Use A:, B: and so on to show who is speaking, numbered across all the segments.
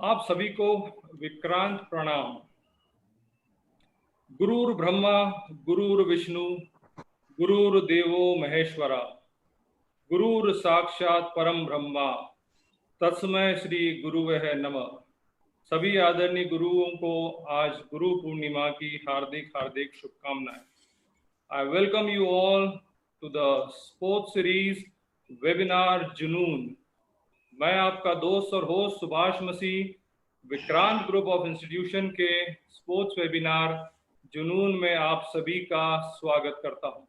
A: आप सभी को विक्रांत प्रणाम। गुरुर् ब्रह्मा गुरुर्विष्णु गुरुर्देवो महेश्वरा गुरुर् साक्षात परम ब्रह्मा तस्मै श्री गुरुवे नमः। सभी आदरणीय गुरुओं को आज गुरु पूर्णिमा की हार्दिक हार्दिक शुभकामनाएं। I welcome you all to the sports series webinar जुनून। मैं आपका दोस्त और host Subhash Masih Vikrant group of institution के स्पोर्ट्स वेबिनार जुनून में आप सभी का स्वागत करता हूं।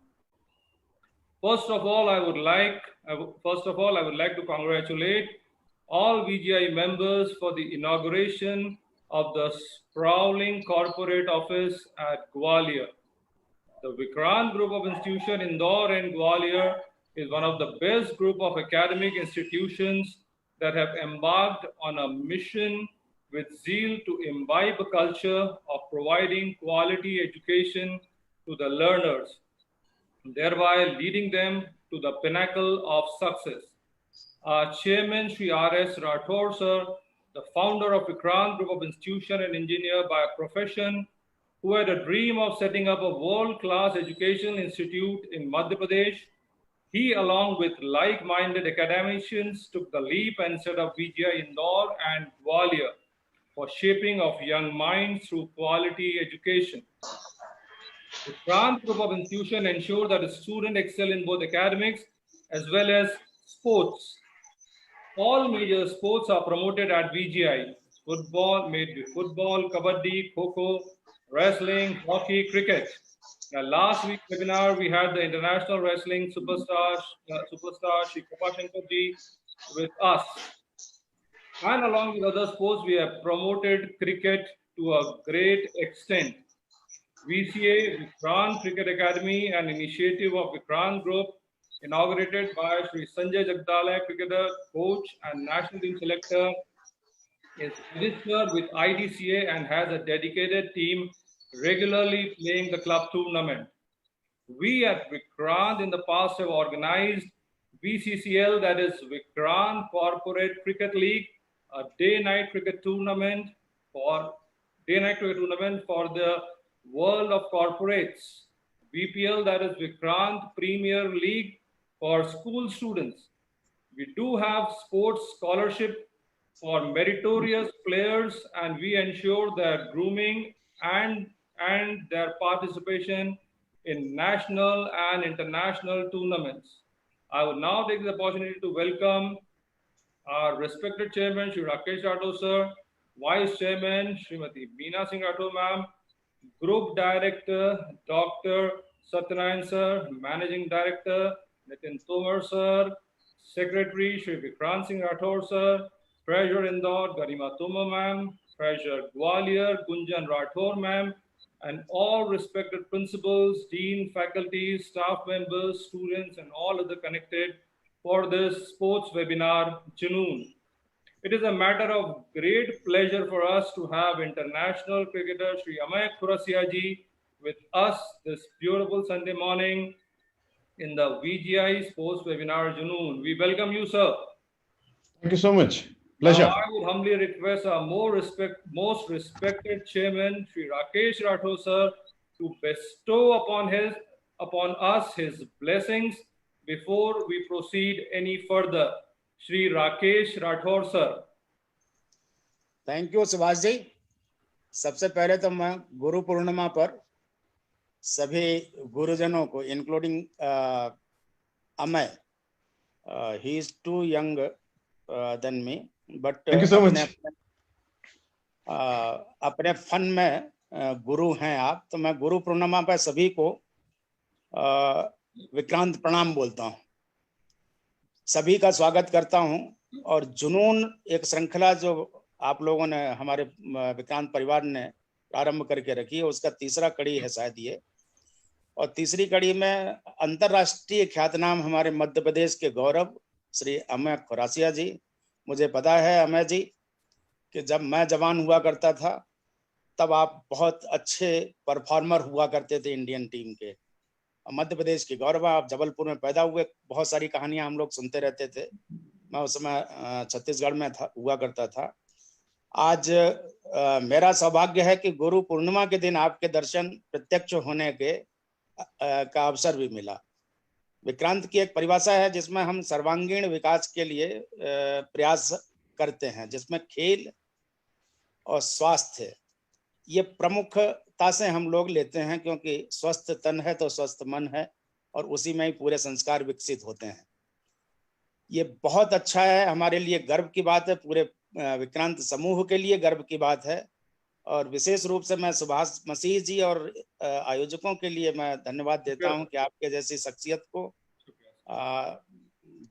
A: First of all, I would like to congratulate all VGI members for the inauguration of the sprawling corporate office at Gwalior. The Vikrant Group of Institution Indore and Gwalior is one of the best group of academic institutions that have embarked on a mission with zeal to imbibe a culture of providing quality education to the learners, thereby leading them to the pinnacle of success. Our chairman, Sri R.S. Rathore, sir, the founder of Vikrant Group of Institution and engineer by profession, who had a dream of setting up a world-class educational institute in Madhya Pradesh, he, along with like-minded academicians, took the leap and set up VGI Indore and Gwalior for shaping of young minds through quality education. The Vikrant Group of Institution ensure that the students excel in both academics as well as sports. All major sports are promoted at VGI. Football, kabaddi, kho-kho, wrestling, hockey, cricket. Now, last week's webinar, we had the international wrestling superstar Shri Krapa Shankar ji with us. And along with other sports, we have promoted cricket to a great extent. VCA, Vikrant Cricket Academy, an initiative of Vikrant Group, inaugurated by Shri Sanjay Jagdale, cricketer, coach and national team selector, is registered with IDCA and has a dedicated team regularly playing the club tournament. We at Vikrant in the past have organized VCCL, that is Vikrant Corporate Cricket League, a day-night cricket tournament for the world of corporates. VPL, that is Vikrant Premier League for school students. We do have sports scholarship for meritorious players, and we ensure their grooming and their participation in national and international tournaments. I would now take the opportunity to welcome our respected chairman, Shri Rakesh Rathore sir, vice chairman, Srimati Meena Singh Rathore ma'am, group director, Dr. Satyanarayan sir, managing director, Nitin Tomar sir, secretary, Shri Vikrant Singh Rathore sir, treasurer Indore, Garima Tomar ma'am, treasurer Gwalior, Gunjan Rathore ma'am, and all respected principals, dean, faculty, staff members, students, and all other connected for this sports webinar, Junoon. It is a matter of great pleasure for us to have international cricketer Shri Amay Khurasia ji with us this beautiful Sunday morning in the VGI Sports Webinar Junoon. We welcome you, sir.
B: Thank you so much. Pleasure.
A: Now, I would humbly request our most respected chairman, Shri Rakesh Rathore sir, to bestow upon us his blessings before we proceed any further. Shri Rakesh Rathore sir.
C: Thank you Subhash ji. सबसे पहले तो मैं गुरु पूर्णिमा पर सभी गुरुजनों को including Amay, he is too young than me, but अपने फन में गुरु हैं आप, तो मैं गुरु पूर्णिमा पर सभी को विक्रांत प्रणाम बोलता हूँ, सभी का स्वागत करता हूँ। और जुनून एक श्रृंखला जो आप लोगों ने, हमारे विक्रांत परिवार ने प्रारंभ करके रखी है, उसका तीसरा कड़ी है शायद ये। और तीसरी कड़ी में अंतर्राष्ट्रीय ख्यातनाम हमारे मध्य प्रदेश के गौरव श्री अमय खुरासिया जी। मुझे पता है अमय जी कि जब मैं जवान हुआ करता था तब आप बहुत अच्छे परफॉर्मर हुआ करते थे इंडियन टीम के। मध्य प्रदेश के गौरव, आप जबलपुर में पैदा हुए, बहुत सारी कहानियां हम लोग सुनते रहते थे। मैं उस समय छत्तीसगढ़ में हुआ करता था। आज मेरा सौभाग्य है कि गुरु पूर्णिमा के दिन आपके दर्शन प्रत्यक्ष होने के का अवसर भी मिला। विक्रांत की एक परिभाषा है जिसमें हम सर्वांगीण विकास के लिए प्रयास करते हैं, जिसमें खेल और स्वास्थ्य ये प्रमुखता से हम लोग लेते हैं, क्योंकि स्वस्थ तन है तो स्वस्थ मन है और उसी में ही पूरे संस्कार विकसित होते हैं। ये बहुत अच्छा है, हमारे लिए गर्व की बात है, पूरे विक्रांत समूह के लिए गर्व की बात है। और विशेष रूप से मैं सुभाष मसीह जी और आयोजकों के लिए मैं धन्यवाद देता हूं कि आपके जैसी शख्सियत को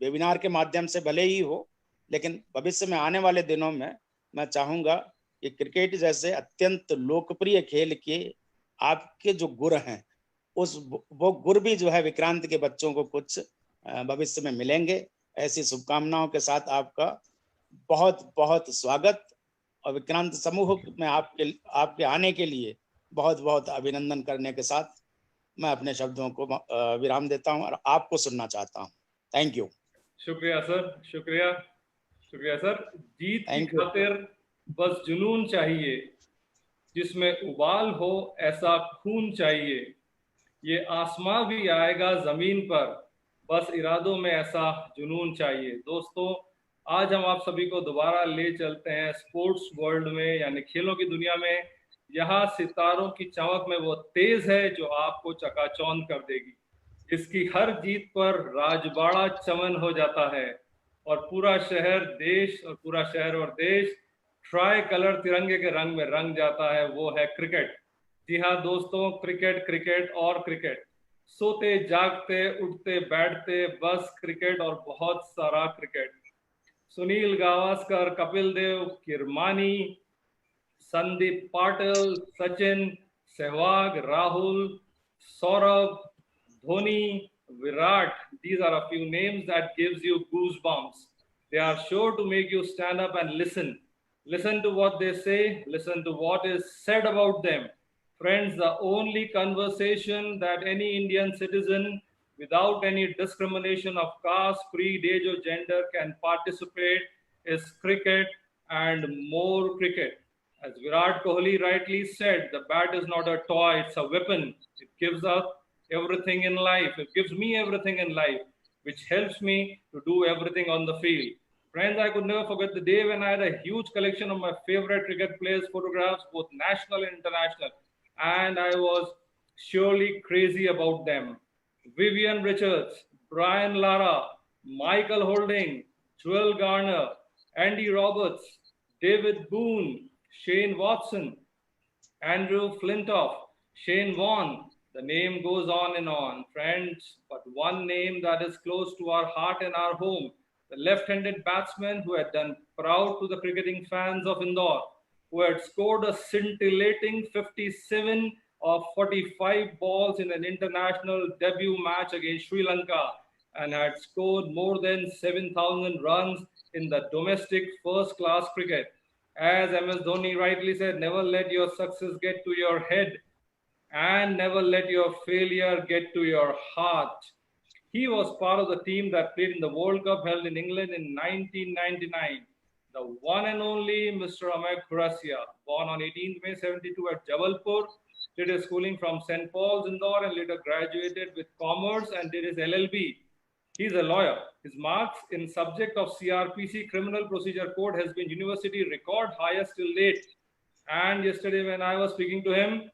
C: वेबिनार के माध्यम से भले ही हो, लेकिन भविष्य में आने वाले दिनों में मैं चाहूंगा कि क्रिकेट जैसे अत्यंत लोकप्रिय खेल के आपके जो गुर हैं वो गुर भी जो है विक्रांत के बच्चों को कुछ भविष्य में मिलेंगे। ऐसी शुभकामनाओं के साथ आपका बहुत बहुत स्वागत और विक्रांत समूह में आपके आने के लिए बहुत बहुत अभिनंदन करने के साथ मैं अपने शब्दों को विराम देता हूं और आपको सुनना चाहता हूं। Thank you.
A: शुक्रिया सर, शुक्रिया सर। जीत की खातिर बस जुनून चाहिए, जिसमें उबाल हो ऐसा खून चाहिए। ये आसमां भी आएगा जमीन पर, बस इरादों में ऐसा जुनून चाहिए। दोस्तों, आज हम आप सभी को दोबारा ले चलते हैं स्पोर्ट्स वर्ल्ड में, यानी खेलों की दुनिया में। यहाँ सितारों की चमक में वो तेज है जो आपको चकाचौंध कर देगी। इसकी हर जीत पर राजबाड़ा चमन हो जाता है और पूरा शहर और देश ट्राई कलर तिरंगे के रंग में रंग जाता है। वो है क्रिकेट। जी हाँ दोस्तों, क्रिकेट और क्रिकेट। सोते जागते उठते बैठते बस क्रिकेट और बहुत सारा cricket. Sunil Gavaskar, Kapil Dev, Kirmani, Sandeep Patil, Sachin, Sehwag, Rahul, Saurabh, Dhoni, Virat, these are a few names that gives you goosebumps. They are sure to make you stand up and listen. Listen to what they say, listen to what is said about them. Friends, the only conversation that any Indian citizen without any discrimination of caste, creed, age or gender can participate is cricket and more cricket. As Virat Kohli rightly said, the bat is not a toy, it's a weapon. It gives us everything in life. It gives me everything in life, which helps me to do everything on the field. Friends, I could never forget the day when I had a huge collection of my favorite cricket players' photographs, both national and international, and I was surely crazy about them. Vivian Richards, Brian Lara, Michael Holding, Joel Garner, Andy Roberts, David Boone, Shane Watson, Andrew Flintoff, Shane Warne. The name goes on and on, friends, but one name that is close to our heart and our home, the left-handed batsman who had done proud to the cricketing fans of Indore, who had scored a scintillating 57 of 45 balls in an international debut match against Sri Lanka and had scored more than 7,000 runs in the domestic first-class cricket. As MS Dhoni rightly said, never let your success get to your head and never let your failure get to your heart. He was part of the team that played in the World Cup held in England in 1999. The one and only Mr. Amay Khurasia, born on 18th May 72 at Jabalpur, did his schooling from St. Paul's, Indore, and later graduated with Commerce and did his LLB. He's a lawyer. His marks in subject of CRPC Criminal Procedure Code has been university record highest till date. And yesterday when I was speaking to him,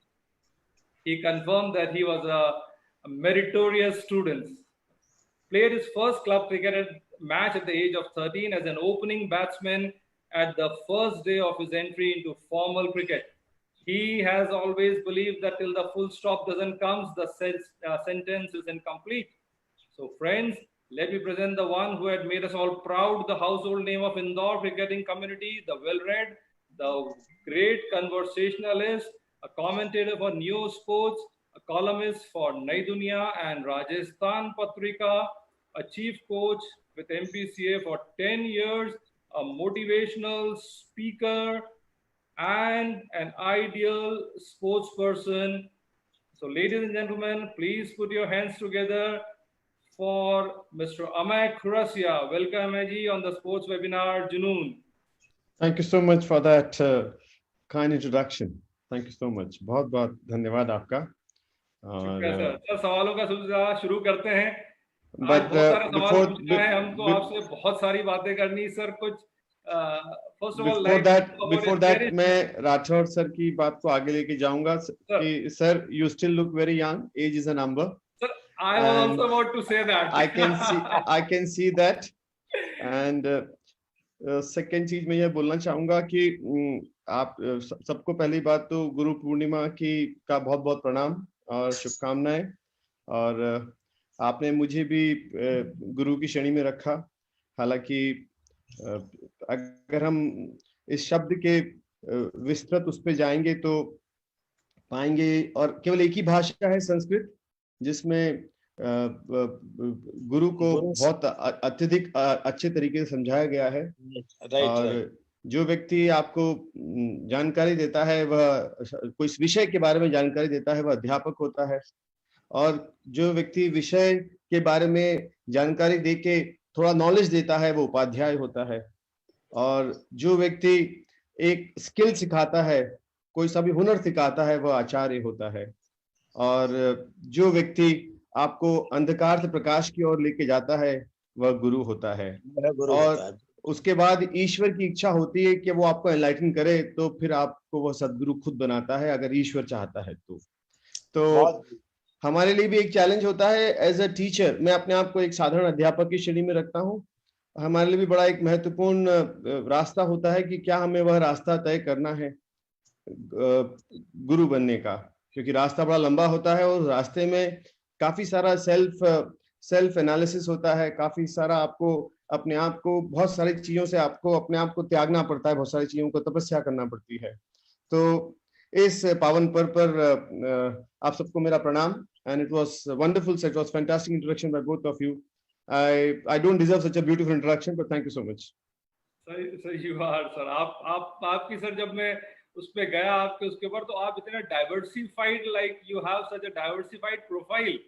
A: he confirmed that he was a meritorious student. Played his first club cricket match at the age of 13 as an opening batsman at the first day of his entry into formal cricket. He has always believed that till the full stop doesn't come, the sentence is incomplete. So friends, let me present the one who had made us all proud, the household name of Indore cricketing community, the well-read, the great conversationalist, a commentator for News Sports, a columnist for Nai Duniya and Rajasthan Patrika, a chief coach with MPCA for 10 years, a motivational speaker, and an ideal sports person. So ladies and gentlemen, please put your hands together for Mr. Amay Khurasia. Welcome, Amay ji, on the sports webinar, Junoon.
B: Thank you so much for that kind introduction. Thank you so much. बहुत बहुत धन्यवाद आपका.
A: शुक्रिया sir. Sir सवालों का सिलसिला शुरू करते हैं. आज
B: But
A: बहुत सारे सवाल पूछना है हमको,
B: before
A: आपसे बहुत सारी बातें करनी सर. कुछ first of all
B: before that मैं राठौर सर की बात को आगे लेके जाऊंगा कि sir you still look very young. Age is a number.
A: Sir, I was also about to say that.
B: I can see that. And second चीज मैं ये बोलना चाहूंगा कि आप सबको पहली बात तो गुरु पूर्णिमा की का बहुत बहुत प्रणाम और शुभकामनाएं. और आपने मुझे भी गुरु की श्रेणी में रखा. हालांकि अगर हम इस शब्द के विस्तृत उस पे जाएंगे तो पाएंगे, और केवल एक ही भाषा है संस्कृत जिसमें गुरु को बहुत अत्यधिक अच्छे तरीके से समझाया गया है. और जो व्यक्ति आपको जानकारी देता है, वह कोई विषय के बारे में जानकारी देता है, वह अध्यापक होता है. और जो व्यक्ति विषय के बारे में जानकारी देके थोड़ा नॉलेज देता है, वो उपाध्याय होता है. और जो व्यक्ति एक स्किल सिखाता है, कोई सा भी हुनर सिखाता है, वह आचार्य होता है. और जो व्यक्ति आपको अंधकार से प्रकाश की ओर लेके जाता है, वह गुरु होता है. और उसके बाद ईश्वर की इच्छा होती है कि वो आपको एनलाइटन करे, तो फिर आपको वह सदगुरु खुद बनाता है, अगर ईश्वर चाहता है तो हमारे लिए भी एक चैलेंज होता है एज अ टीचर. मैं अपने आप को एक साधारण अध्यापक की श्रेणी में रखता हूँ. हमारे लिए भी बड़ा एक महत्वपूर्ण रास्ता होता है कि क्या हमें वह रास्ता तय करना है गुरु बनने का, क्योंकि रास्ता बड़ा लंबा होता है और रास्ते में काफी सारा सेल्फ एनालिसिस होता है. काफी सारा आपको अपने आप को बहुत सारी चीजों से आपको अपने आप को त्यागना पड़ता है, बहुत सारी चीजों को तपस्या करना पड़ती है. तो इस पावन पर्व पर आप सबको मेरा प्रणाम. And it was wonderful sir. It was fantastic introduction by both of you. I don't deserve such a beautiful introduction, but thank you so much.
A: Sir you are sir. आपकी सर जब मैं उस पे गया आपके उसके ऊपर, तो आप इतना diversified, like you have such a diversified profile.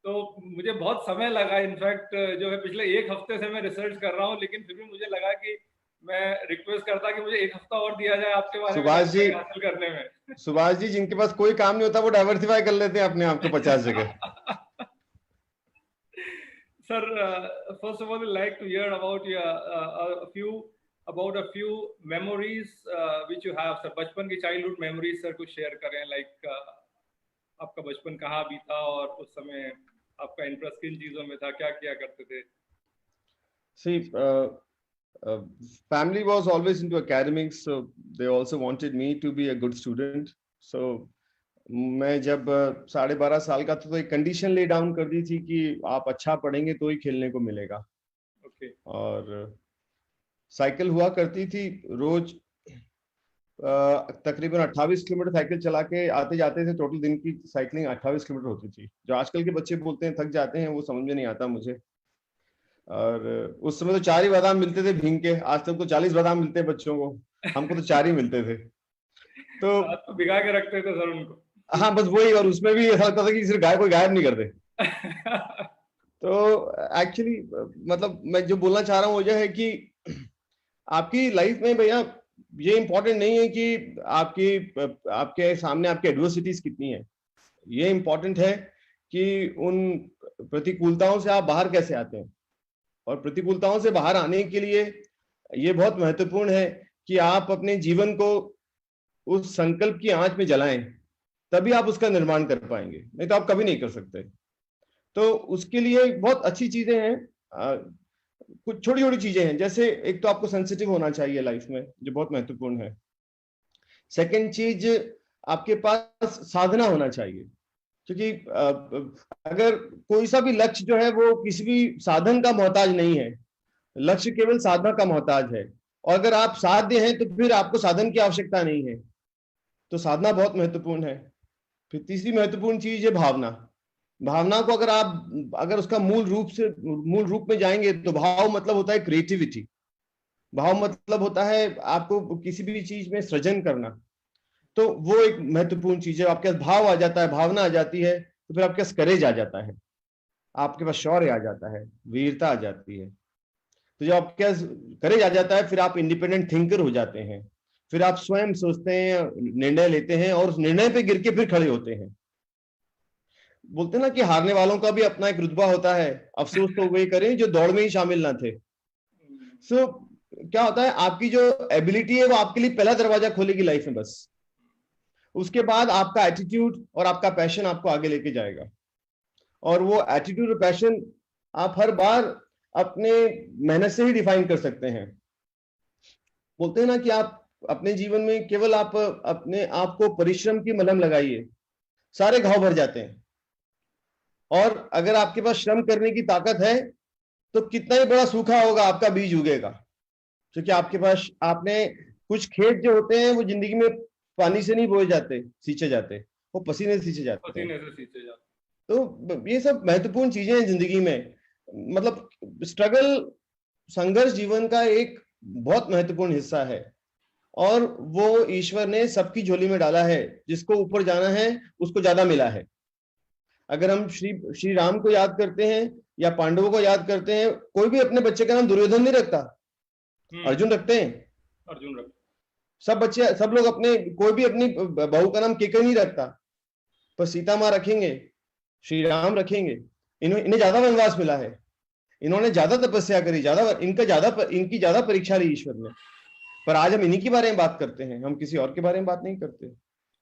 A: तो मुझे बहुत समय लगा. इनफैक्ट जो है पिछले एक हफ्ते से मैं रिसर्च कर रहा हूँ, लेकिन फिर भी मुझे लगा कि मैं रिक्वेस्ट करता कि मुझे एक हफ्ता और दिया जाए आपके बारे में हासिल करने में.
B: सुभाष जी, जिनके पास कोई काम नहीं होता वो डाइवर्सिफाई कर लेते हैं अपने आप को 50 जगह.
A: Sir, first of all, I'd like to hear about a few memories which you have, sir. बचपन की childhood memories, sir, कुछ share करें. Like आपका बचपन कहाँ बीता और उस समय आपका इंटरेस्ट किन चीजों में था, क्या किया करते थे?
B: See, family was always into academics, so they also wanted me to be a good student. So मैं जब 12.5 साल का था तो एक कंडीशन ले डाउन कर दी थी कि आप अच्छा पढ़ेंगे तो ही खेलने को मिलेगा.
A: Okay.
B: और साइकिल हुआ करती थी रोज. तकरीबन 28 किलोमीटर साइकिल चला के आते जाते थे. टोटल दिन की साइकिलिंग 28 किलोमीटर होती थी. जो आजकल के बच्चे बोलते हैं थक जाते हैं, वो समझ में नहीं आता मुझे. और उस समय तो 4 ही बादाम मिलते थे भींग के. आज तक तो 40 बादाम मिलते हैं बच्चों को, हमको तो 4 ही मिलते थे. तो
A: भिगा के रखते थे सर उनको.
B: हाँ, बस वही. और उसमें भी ऐसा लगता था कि सिर्फ गाय को गायब नहीं करते. तो एक्चुअली मतलब मैं जो बोलना चाह रहा हूँ वो यह है कि आपकी लाइफ में भैया ये इम्पोर्टेंट नहीं है कि आपके सामने आपकी एडवर्सिटीज कितनी है. ये इम्पोर्टेंट है कि उन प्रतिकूलताओं से आप बाहर कैसे आते हैं. और प्रतिकूलताओं से बाहर आने के लिए ये बहुत महत्वपूर्ण है कि आप अपने जीवन को उस संकल्प की आंच में जलाएं, तभी आप उसका निर्माण कर पाएंगे, नहीं तो आप कभी नहीं कर सकते. तो उसके लिए बहुत अच्छी चीजें हैं, कुछ छोटी छोटी चीजें हैं. जैसे एक तो आपको सेंसिटिव होना चाहिए लाइफ में, जो बहुत महत्वपूर्ण है. सेकंड चीज, आपके पास साधना होना चाहिए, क्योंकि अगर कोई सा भी लक्ष्य जो है वो किसी भी साधन का मोहताज नहीं है. लक्ष्य केवल साधना का मोहताज है. और अगर आप साध्य हैं तो फिर आपको साधन की आवश्यकता नहीं है. तो साधना बहुत महत्वपूर्ण है. फिर तीसरी महत्वपूर्ण चीज है भावना. भावना को अगर उसका मूल रूप में जाएंगे तो भाव मतलब होता है क्रिएटिविटी. भाव मतलब होता है आपको किसी भी चीज में सृजन करना. तो वो एक महत्वपूर्ण चीज है. आपके पास भाव आ जाता है, भावना आ जाती है, तो फिर आपके पास करेज आ जाता है, आपके पास शौर्य आ जाता है, वीरता आ जाती है. तो जब आपके पास करेज आ जाता है, फिर आप इंडिपेंडेंट थिंकर हो जाते हैं, फिर आप स्वयं सोचते हैं, निर्णय लेते हैं और उस निर्णय पे गिर के फिर खड़े होते हैं। बोलते हैं ना कि हारने वालों का भी अपना एक रुतबा होता है, अफसोस तो वही करें जो दौड़ में ही शामिल ना थे। सो क्या होता है, आपकी जो एबिलिटी है वो आपके लिए पहला दरवाजा खोलेगी लाइफ में, बस उसके बाद आपका एटीट्यूड और आपका पैशन आपको आगे लेके जाएगा। और वो एटीट्यूड और पैशन आप हर बार अपने मेहनत से ही डिफाइन कर सकते हैं। बोलते हैं ना कि आप अपने जीवन में केवल आप अपने आप को परिश्रम की मलहम लगाइए, सारे घाव भर जाते हैं। और अगर आपके पास श्रम करने की ताकत है तो कितना ही बड़ा सूखा होगा, आपका बीज उगेगा। क्योंकि आपके पास, आपने कुछ खेत जो होते हैं वो जिंदगी में पानी से नहीं बोए जाते, सींचे जाते, वो पसीने से सींचे जाते हैं।
A: पसीने से सींचे जाते।
B: तो ये सब महत्वपूर्ण चीजें हैं जिंदगी में। मतलब स्ट्रगल, संघर्ष जीवन का एक बहुत महत्वपूर्ण हिस्सा है, और वो ईश्वर ने सबकी झोली में डाला है। जिसको ऊपर जाना है उसको ज्यादा मिला है। अगर हम श्री राम को याद करते हैं या पांडवों को याद करते हैं, कोई भी अपने बच्चे का नाम दुर्योधन नहीं रखता, अर्जुन रखते हैं।
A: अर्जुन रखते।
B: सब बच्चे, सब लोग अपने, कोई भी अपनी बहू का नाम केकई नहीं रखता, पर सीता माँ रखेंगे, श्री राम रखेंगे। इन्हें ज्यादा वनवास मिला है, इन्होंने ज्यादा तपस्या करी, इनकी ज्यादा परीक्षा ली ईश्वर ने। पर आज हम इन्हीं के बारे में बात करते हैं, हम किसी और के बारे में बात नहीं करते।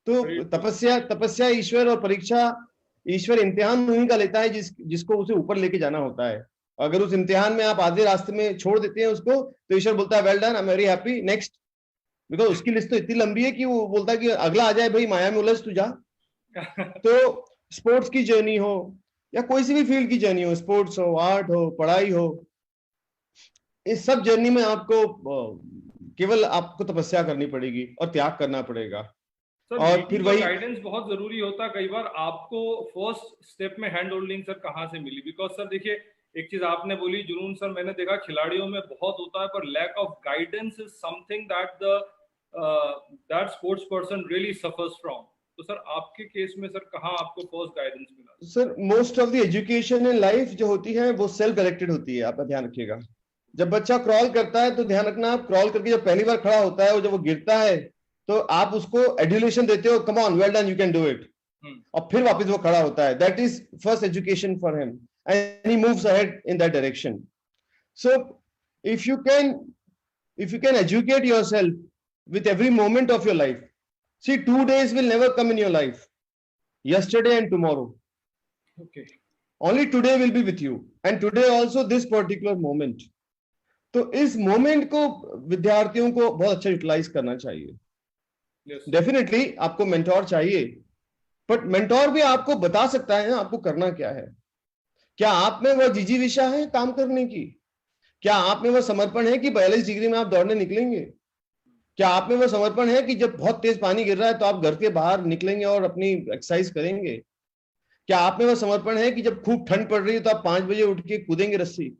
B: तो तपस्या ईश्वर और परीक्षा ईश्वर इम्तिहान उन्हीं का लेता है जिसको उसे ऊपर लेके जाना होता है। अगर उस इम्तिहान में आप आधे रास्ते में छोड़ देते हैं उसको, तो ईश्वर बोलता है well done, I am very happy, next. Because उसकी लिस्ट तो इतनी लंबी है कि वो बोलता है कि अगला आ जाए भाई, माया में उलझ तू जा। तो स्पोर्ट्स की जर्नी हो या कोई सी भी फील्ड की जर्नी हो, स्पोर्ट्स हो, आर्ट हो, पढ़ाई हो, इस सब जर्नी में आपको केवल आपको तपस्या करनी पड़ेगी और त्याग करना पड़ेगा।
A: और फिर वही गाइडेंस बहुत जरूरी होता है। कई बार आपको फर्स्ट स्टेप में हैंड होल्डिंग सर कहाँ से मिली? बिकॉज सर देखिए, एक चीज आपने बोली जुनून सर, मैंने देखा खिलाड़ियों में बहुत होता है, पर lack of guidance is something that sports person really suffers from. तो सर आपके केस में सर कहाँ आपको फर्स्ट गाइडेंस मिला?
B: Sir most of the education in life जो होती है वो सेल्फ डायरेक्टेड होती है, आप ध्यान रखिएगा। जब बच्चा क्रॉल करता है तो ध्यान रखना, आप क्रॉल करके जब पहली बार खड़ा होता है और जब वो गिरता है तो आप उसको एड्यूलेशन देते हो, come on, well done, you can do it, और फिर वापस वो खड़ा होता है। That is first education for him and he moves ahead in that direction. So if you can educate yourself with every moment of your life. See, 2 days will never come in your life. Yesterday and tomorrow.
A: Okay.
B: Only today will be with you. And today also this particular moment. तो इस moment को विद्यार्थियों को बहुत अच्छा utilise करना चाहिए। Definitely आपको मेंटोर चाहिए, बट मेंटोर भी आपको बता सकता है ना आपको करना क्या है। क्या आप में वह जिजीविषा है काम करने की? क्या आप में वह समर्पण है कि 42 डिग्री में आप दौड़ने निकलेंगे? क्या आप में वो समर्पण है कि जब बहुत तेज पानी गिर रहा है तो आप घर के बाहर निकलेंगे और अपनी एक्सरसाइज करेंगे? क्या आप में वो समर्पण है कि जब खूब ठंड पड़ रही है तो आप 5 बजे उठ के कूदेंगे रस्सी,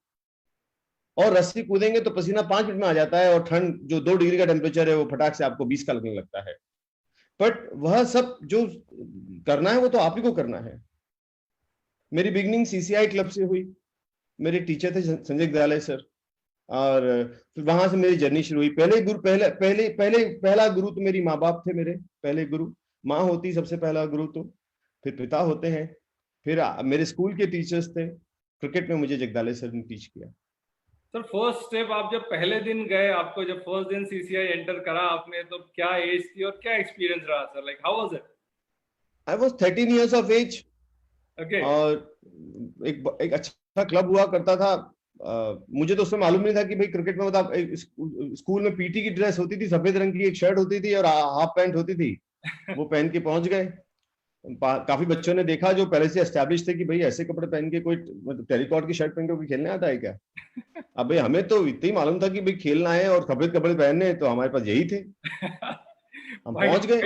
B: और रस्सी कूदेंगे तो पसीना 5 मिनट में आ जाता है, और ठंड जो 2 डिग्री का टेम्परेचर है वो फटाक से आपको 20 का लगने लगता है। बट वह सब जो करना है वो तो आप ही को करना है। मेरी बिगिनिंग सीसीआई क्लब से हुई, मेरे टीचर थे संजय जगदाले सर, और फिर वहां से मेरी जर्नी शुरू हुई। पहला गुरु तो मेरी माँ बाप थे, मेरे पहले गुरु। माँ होती सबसे पहला गुरु, तो फिर पिता होते हैं, फिर मेरे स्कूल के टीचर्स थे। क्रिकेट में मुझे जगदाले सर ने टीच किया।
A: सर फर्स्ट स्टेप, आप जब पहले दिन गए, आपको जब फर्स्ट दिन सीसीआई एंटर करा आपने, तो क्या एज थी और क्या एक्सपीरियंस रहा sir? Like how was it? I
B: was 13 years of age.
A: Okay.
B: और एक अच्छा क्लब हुआ करता था। मुझे तो उसमें मालूम नहीं था कि भाई क्रिकेट में मतलब स्कूल में पीटी की ड्रेस होती थी, सफेद रंग की एक शर्ट होती थी और हाफ पैंट होती थी, वो पहन के पहुंच गए। काफी बच्चों ने देखा जो पहले से एस्टैब्लिश थे कि भाई ऐसे कपड़े पहन के कोई टेरिकॉट की शर्ट पहन के कोई खेलने आता है क्या? अब भाई हमें तो इतना ही मालूम था कि भाई खेलना है और सफेद कपड़े पहनने हैं, तो हमारे पास यही थे। हम पहुंच गए।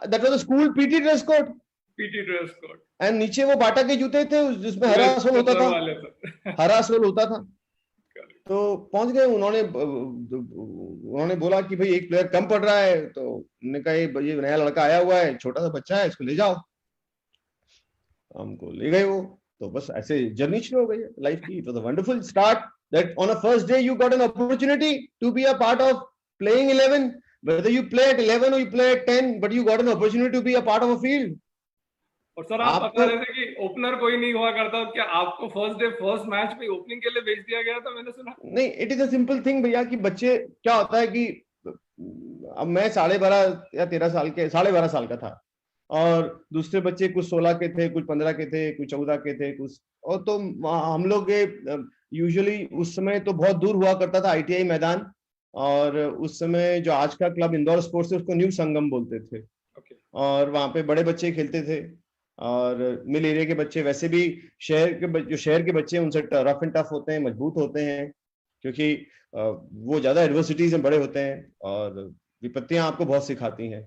B: That was the school PT dress code. PT dress code. And नीचे वो बाटा के जूते थे जिसमें हरा सोल होता था, हरा सोल होता था। तो पहुंच गए। उन्होंने बोला कि भाई एक प्लेयर कम पड़ रहा है, तो उन्होंने कहा ये नया लड़का आया हुआ है, छोटा सा बच्चा है, इसको ले जाओ। हमको ले गए वो। तो बस ऐसे जर्नी शुरू हो गई है लाइफ की. It was a wonderful start that on a first day you got an opportunity to be a part of playing 11, whether you play at 11 or you play at 10, but you got an opportunity to be a part of a field.
A: और sir आप बता रहे थे कि opener कोई नहीं हुआ करता, क्या आपको फर्स्ट डे फर्स्ट मैच पे ओपनिंग के लिए भेज दिया गया था? मैंने सुना.
B: नहीं, it is a simple thing भैया कि बच्चे क्या होता है कि अब मैं 12.5 या 13 साल के 12.5 साल का था और दूसरे बच्चे कुछ 16 के थे, कुछ 15 के थे, कुछ 14 के थे, कुछ. और तो हम लोग यूजुअली उस समय तो बहुत दूर हुआ करता था ITI मैदान, और उस समय जो आज का क्लब इंदौर स्पोर्ट्स है उसको न्यू संगम बोलते थे. और वहां पे बड़े बच्चे खेलते थे और मिल एरिया के बच्चे. वैसे भी जो शहर के बच्चे उनसे रफ एंड टफ होते हैं, मजबूत होते हैं, क्योंकि वो ज्यादा एडवर्सिटीज में बड़े होते हैं और विपत्तियां आपको बहुत सिखाती हैं.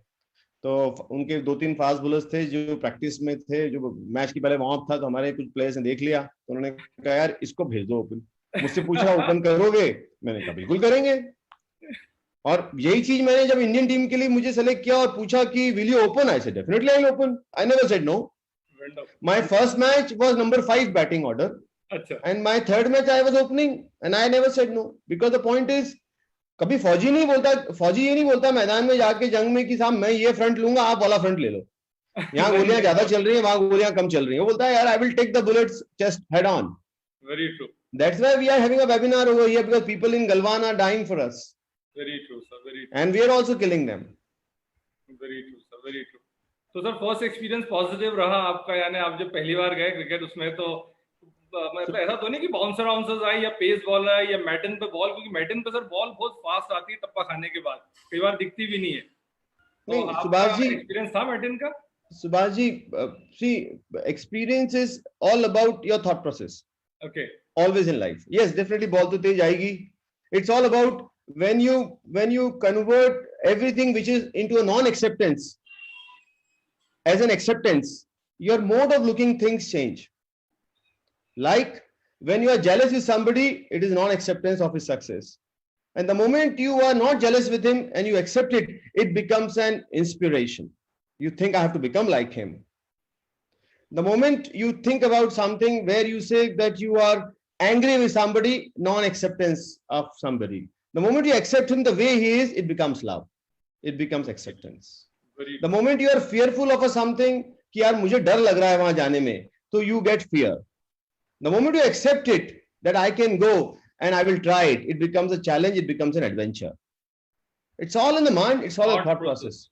B: तो उनके 2-3 फास्ट बॉलर्स थे जो प्रैक्टिस में थे, जो मैच की पहले वार्म अप था, तो हमारे कुछ प्लेयर्स ने देख लिया, तो उन्होंने कहा यार इसको भेज दो ओपन. मुझसे पूछा ओपन करोगे? मैंने कहा बिल्कुल करेंगे. और यही चीज मैंने जब इंडियन टीम के लिए मुझे सेलेक्ट किया और पूछा कि will you open, I said definitely I will open. I never said no. My first match was number 5 batting order, अच्छा, and my third match I was opening and I never said no, because the point is कभी फौजी ये नहीं बोलता मैदान में जाके जंग में कि साहब मैं ये फ्रंट लूंगा, आप वाला फ्रंट ले लो. यहाँ गोलियां ज्यादा चल रही है, वहां गोलियां कम चल रही है. वो बोलता है यार I will take the bullets just head on.
A: Very true.
B: That's why we are having a webinar over here, because people in Galwan are dying for us.
A: Very true, sir. Very true.
B: And we are also killing them.
A: Very true, sir. Very true. तो sir first experience positive रहा आपका, यानी आप जब पहली बार गए cricket उसमें, तो मतलब ऐसा तो नहीं कि बाउंसर वाउंसर्स आए या पेस बॉल है या मैटन पे बॉल, क्योंकि मैटन पे सर बॉल बहुत फास्ट आती है टप्पा खाने के बाद, कई बार दिखती भी नहीं है.
B: नहीं, सुभाष जी
A: एक्सपीरियंस था मैटन का?
B: Subhash ji, see, experience is all about your thought process.
A: Okay.
B: Always in life. Yes, definitely ball तो तेज आएगी. It's all about when you convert everything which is into a non-acceptance as an acceptance, your mode of looking things change. Like when you are jealous with somebody, it is non-acceptance of his success. And the moment you are not jealous with him and you accept it, it becomes an inspiration. You think I have to become like him. The moment you think about something where you say that you are angry with somebody, non-acceptance of somebody. The moment you accept him the way he is, it becomes love. It becomes acceptance. The moment you are fearful of a something, कि यार मुझे डर लग रहा है वहां जाने में, तो you get fear. The moment you accept it, that I can go and I will try it, it becomes a challenge, it becomes an adventure. It's all in the mind, it's all a thought process.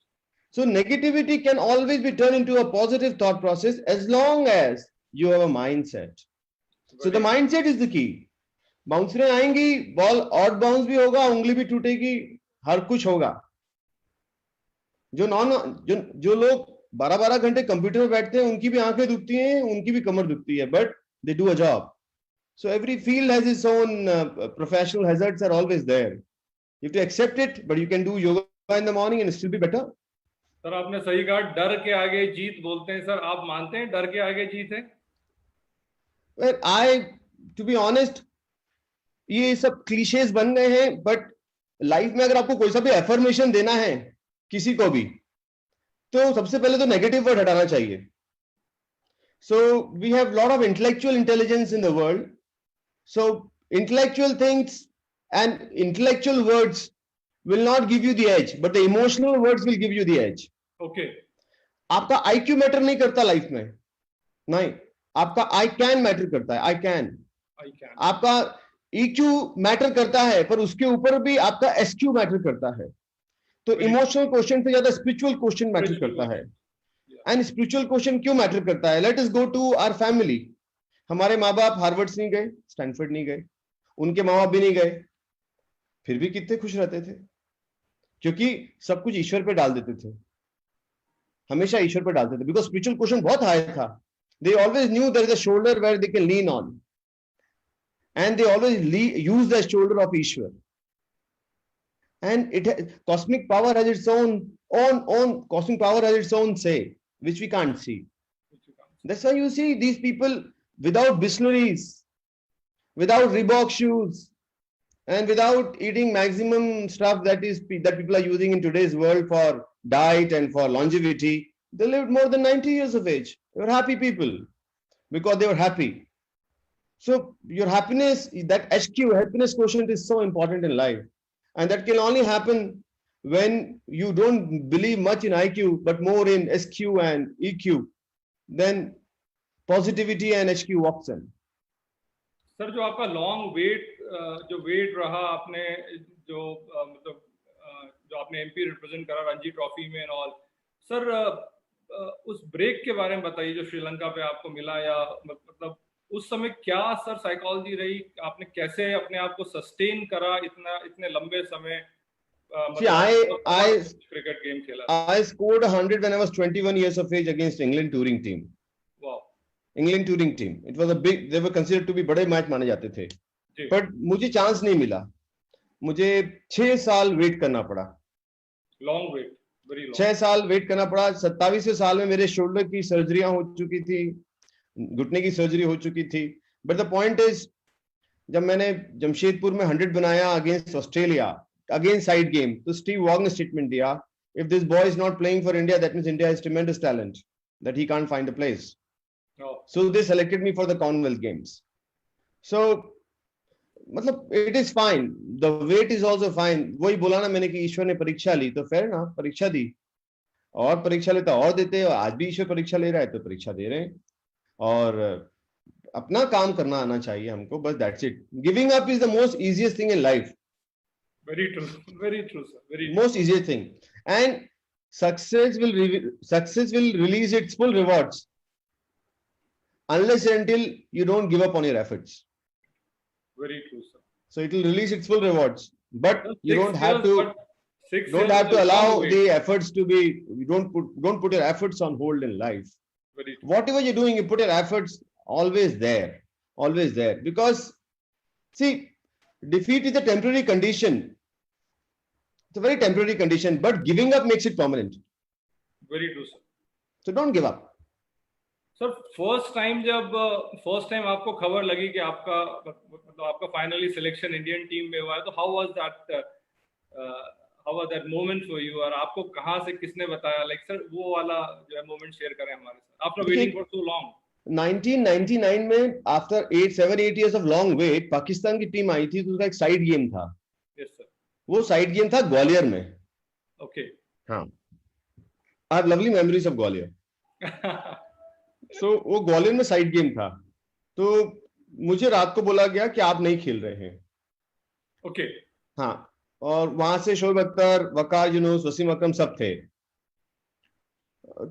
B: So negativity can always be turned into a positive thought process as long as you have a mindset. So the mindset is the key. बाउंसरें आएंगी, ball odd bounce भी होगा, उंगली भी टूटेगी, हर कुछ होगा. जो लोग 12-12 घंटे कंप्यूटर में बैठते हैं, उनकी भी आंखें दुखती हैं, उनकी भी कमर दुखती है, but they do a job. So every field has its own professional hazards are always there. You have to accept it, but you can do yoga in the morning and still be better.
A: Sir आपने सही कहा, डर के आगे जीत बोलते हैं. Sir आप मानते हैं डर के आगे जीत है?
B: Well, to be honest, ये सब क्लीशेज बन गए हैं, बट लाइफ में अगर आपको कोई सा भी एफर्मेशन देना है किसी को भी, तो सबसे पहले तो नेगेटिव वर्ड हटाना चाहिए. So we have lot of intellectual intelligence in the world. So intellectual things and intellectual words will not give you the edge, but the emotional words will give you the edge.
A: Okay.
B: आपका IQ matter नहीं करता life में, नहीं, आपका I can matter करता है. I can. आपका EQ matter करता है, पर उसके ऊपर भी आपका SQ मैटर करता है. तो इमोशनल क्वेश्चन से ज्यादा स्पिरिचुअल क्वेश्चन मैटर करता है. एंड स्पिरिचुअल क्वेश्चन क्यों मैटर करता है? Let us go to our family. हमारे माँ बाप हार्वर्ड नहीं गए, स्टैनफोर्ड नहीं गए, उनके माँ बाप भी नहीं गए, फिर भी कितने खुश रहते थे, क्योंकि सब कुछ ईश्वर पे डाल देते थे, हमेशा ईश्वर पे डालते थे, बिकॉज स्पिरिचुअल क्वेश्चन बहुत हाई था. They always knew there is a shoulder where they can lean on, and they always use the shoulder of Ishwar. And cosmic power has its own cosmic power has its own say, which we can't see. That's why you see these people without bistleries, without Reebok shoes, and without eating maximum stuff that people are using in today's world for diet and for longevity. They lived more than 90 years of age. They were happy people. because they were happy. So your happiness, that HQ, happiness quotient, is so important in life. And that can only happen when you don't believe much in IQ, but more in SQ and EQ. Then positivity and HQ walks in.
A: Sir जो आपका long जो wait रहा आपने जो मतलब जो आपने MP represent करा रणजी ट्रॉफी में एंड ऑल, सर उस ब्रेक के बारे में बताइए जो श्रीलंका पे आपको मिला, या मतलब उस समय क्या सर साइकोलॉजी रही, आपने कैसे अपने आप को सस्टेन करा इतने लंबे समय?
B: See, I
A: cricket game खेला.
B: I scored 100 when I was 21 years of age against England touring team.
A: Wow.
B: England touring team. It was a big. They were considered to be बड़े मैच माने जाते थे. But मुझे chance नहीं मिला. मुझे 6 साल वेट करना पड़ा.
A: Long wait, very long.
B: 6 साल वेट करना पड़ा. 27वें साल में मेरे शोल्डर की सर्जरियां हो चुकी थी, घुटने की सर्जरी हो चुकी थी. But the point is, जब मैंने जमशेदपुर में 100 बनाया against Australia, again side game, तो Steve Waugh ने statement दिया, if this boy is not playing for India, that means India has tremendous talent, that he can't find a place.
A: No.
B: So they selected me for the Commonwealth Games. So मतलब it is fine, the weight is also fine. वही बोला ना मैंने कि ईश्वर ने परीक्षा ली, तो fair ना, परीक्षा दी, और परीक्षा लेता और देते, और आज भी ईश्वर परीक्षा ले रहा है तो परीक्षा दे रहे हैं, और अपना काम करना आना चाहिए हमको, बस that's it. Giving up is the most easiest thing in life.
A: Very true, sir. Very
B: most easiest thing, and success will release its full rewards unless and until you don't give up on your efforts.
A: Very true, sir.
B: So it will release its full rewards, but you don't have to allow the efforts to be. You don't put your efforts on hold in life.
A: Very true.
B: Whatever you're doing, you put your efforts always there, because see, defeat is a temporary condition. It's a very temporary condition, but giving up makes it permanent.
A: Very true, sir.
B: So don't give up.
A: Sir first time आपको खबर लगी कि आपका finally selection Indian team में हुआ है, तो how was that moment for you, और आपको कहां से किसने बताया, लाइक सर वो वाला जो है मोमेंट शेयर करें हमारे साथ. After waiting for so long.
B: 1999 में आफ्टर 7-8 years of long wait, Pakistan की टीम आई थी, तो उसका एक साइड गेम था.
A: Yes sir.
B: वो साइड गेम था ग्वालियर में.
A: ओके.
B: हाँ, I have lovely memories of Gwalior. So वो ग्वालियर में साइड गेम था, तो मुझे रात को बोला गया कि आप नहीं खेल रहे हैं.
A: ओके.
B: हाँ, और वहां से शोएब अख्तर, वकार यूनुस, वसीम अकरम सब थे.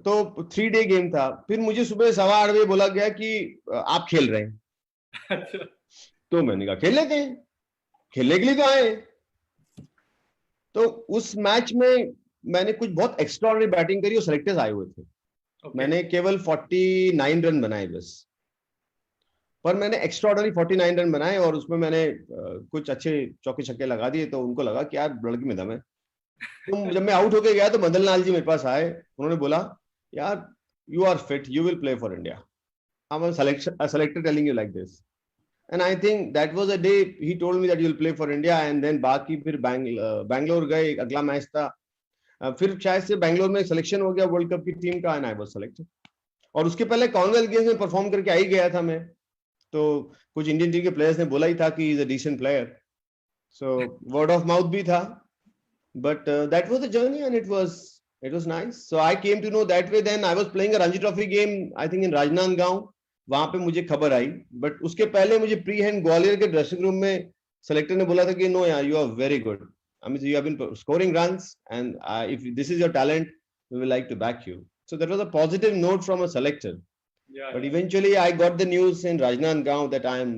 B: तो 3 day गेम था. फिर मुझे सुबह 8:15 बजे बोला गया कि आप खेल रहे हैं.
A: अच्छा.
B: तो मैंने कहा खेल लेते हैं, खेलने के लिए तो आए. तो उस मैच में मैंने कुछ बहुत एक्स्ट्राऑर्डिनरी बैटिंग करी और सेलेक्टर्स आए हुए थे. मैंने केवल 49 रन बनाए बस, पर मैंने एक्स्ट्राऑर्डिनरी 49 रन बनाए, और उसमें मैंने कुछ अच्छे चौके छक्के लगा दिए. तो उनको लगा कि यार लड़की में दम है. तो जब मैं आउट होके गया तो मदन लाल जी मेरे पास आए. उन्होंने बोला, यार you are fit, you will play for India. I am a selector telling you like this. And I think that was a day he told me that you'll play for India. And then बाकी फिर बैंगलोर गए, अगला match था. फिर शायद से बैंगलोर में selection हो गया वर्ल्ड कप की टीम का, एंड आई वाज सेलेक्टेड. और उसके पहले कॉमनवेल्थ गेम्स में परफॉर्म करके आ ही गया था मैं. तो कुछ इंडियन टीम के प्लेयर्स ने बोला ही था कि is a decent player, so word of mouth भी था. But that was the journey and it was nice. So I came to know that way. Then I was playing a Ranji trophy game, I think in Rajnandgaon. वहां पे मुझे खबर आई, but उसके पहले मुझे pre hand Gwalior के ड्रेसिंग रूम में selector ने बोला था कि नो यार, you are very good. I mean, you have been scoring runs, and if this is your talent, we will like to back you. So that was a positive note from a selector.
A: Yeah.
B: But eventually, I got the news in Rajnandgaon that I am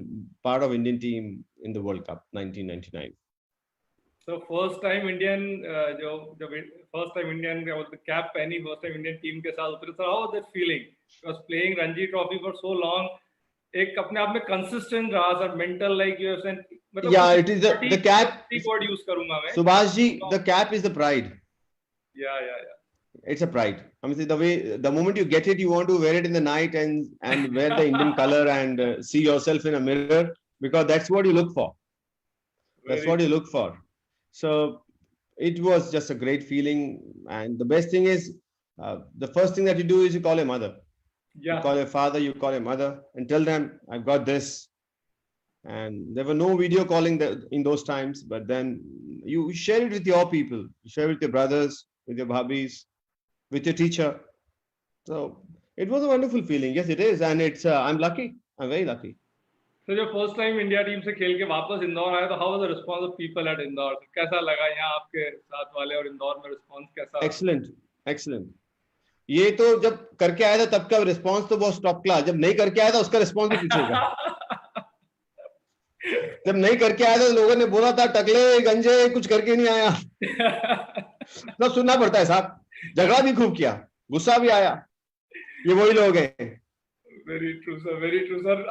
B: part of Indian team in the World Cup 1999.
A: So first time Indian first time Indian cap पहनी first time Indian team के साथ उतरे. So how was that feeling? Because playing Ranji Trophy for so long, एक अपने आप में consistent रहा sir, mental like you have said.
B: Yeah, it is the cap.
A: word use करूँगा मैं.
B: Subhash ji, the cap is the pride.
A: Yeah.
B: It's a pride. I mean, the moment you get it, you want to wear it in the night and wear the Indian color and see yourself in a mirror, because that's what you look for. That's what you look for. So it was just a great feeling, and the best thing is the first thing that you do is you call your mother.
A: Yeah.
B: You call your father, you call your mother, and tell them, I've got this. And there were no video calling in those times, but then you share it with your people, you share it with your brothers, with your bhabis, with your teacher. So it was a wonderful feeling. Yes, it is. And it's, I'm lucky. I'm very lucky.
A: तो जब first time India team से खेल के वापस इंदौर आए तो how was the response of people at Indore? कैसा लगा यहाँ आपके साथ वाले और इंदौर में रिस्पांस कैसा?
B: Excellent, excellent. ये तो जब करके आया था तब का रिस्पांस तो बहुत टॉप क्लास, जब नहीं करके आया था उसका रिस्पांस भी पूछेगा। जब नहीं करके आया था तो लोगों ने बोला था टकले गंजे कुछ करके नहीं आया। सब सुनना पड़ता है साहब, झगड़ा भी खूब किया, गुस्सा भी आया, ये वही लोग हैं।
A: Very true sir, very true sir.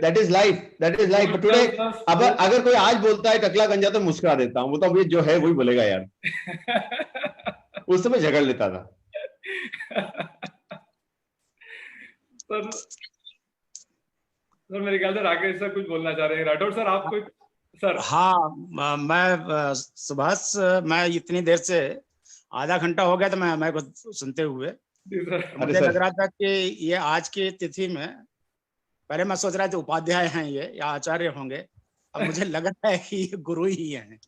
B: That is life, that is life. Today अगर कोई आज बोलता है टकला गंजा तो मुस्कुरा देता हूँ, वो तो जो है वही बोलेगा यार। उस समय झगड़ लेता था।
A: सर मेरे ख्याल से राकेश सर कुछ बोलना चाह रहे हैं। राठौर सर आप कोई? सर
C: हाँ, मैं सुभाष, मैं इतनी देर से आधा घंटा हो गया था मैं को सुनते हुए। मुझे लग रहा था कि ये आज की तिथि में, पहले मैं सोच रहा था उपाध्याय हैं ये या आचार्य होंगे, अब मुझे लग रहा है कि ये गुरु ही हैं।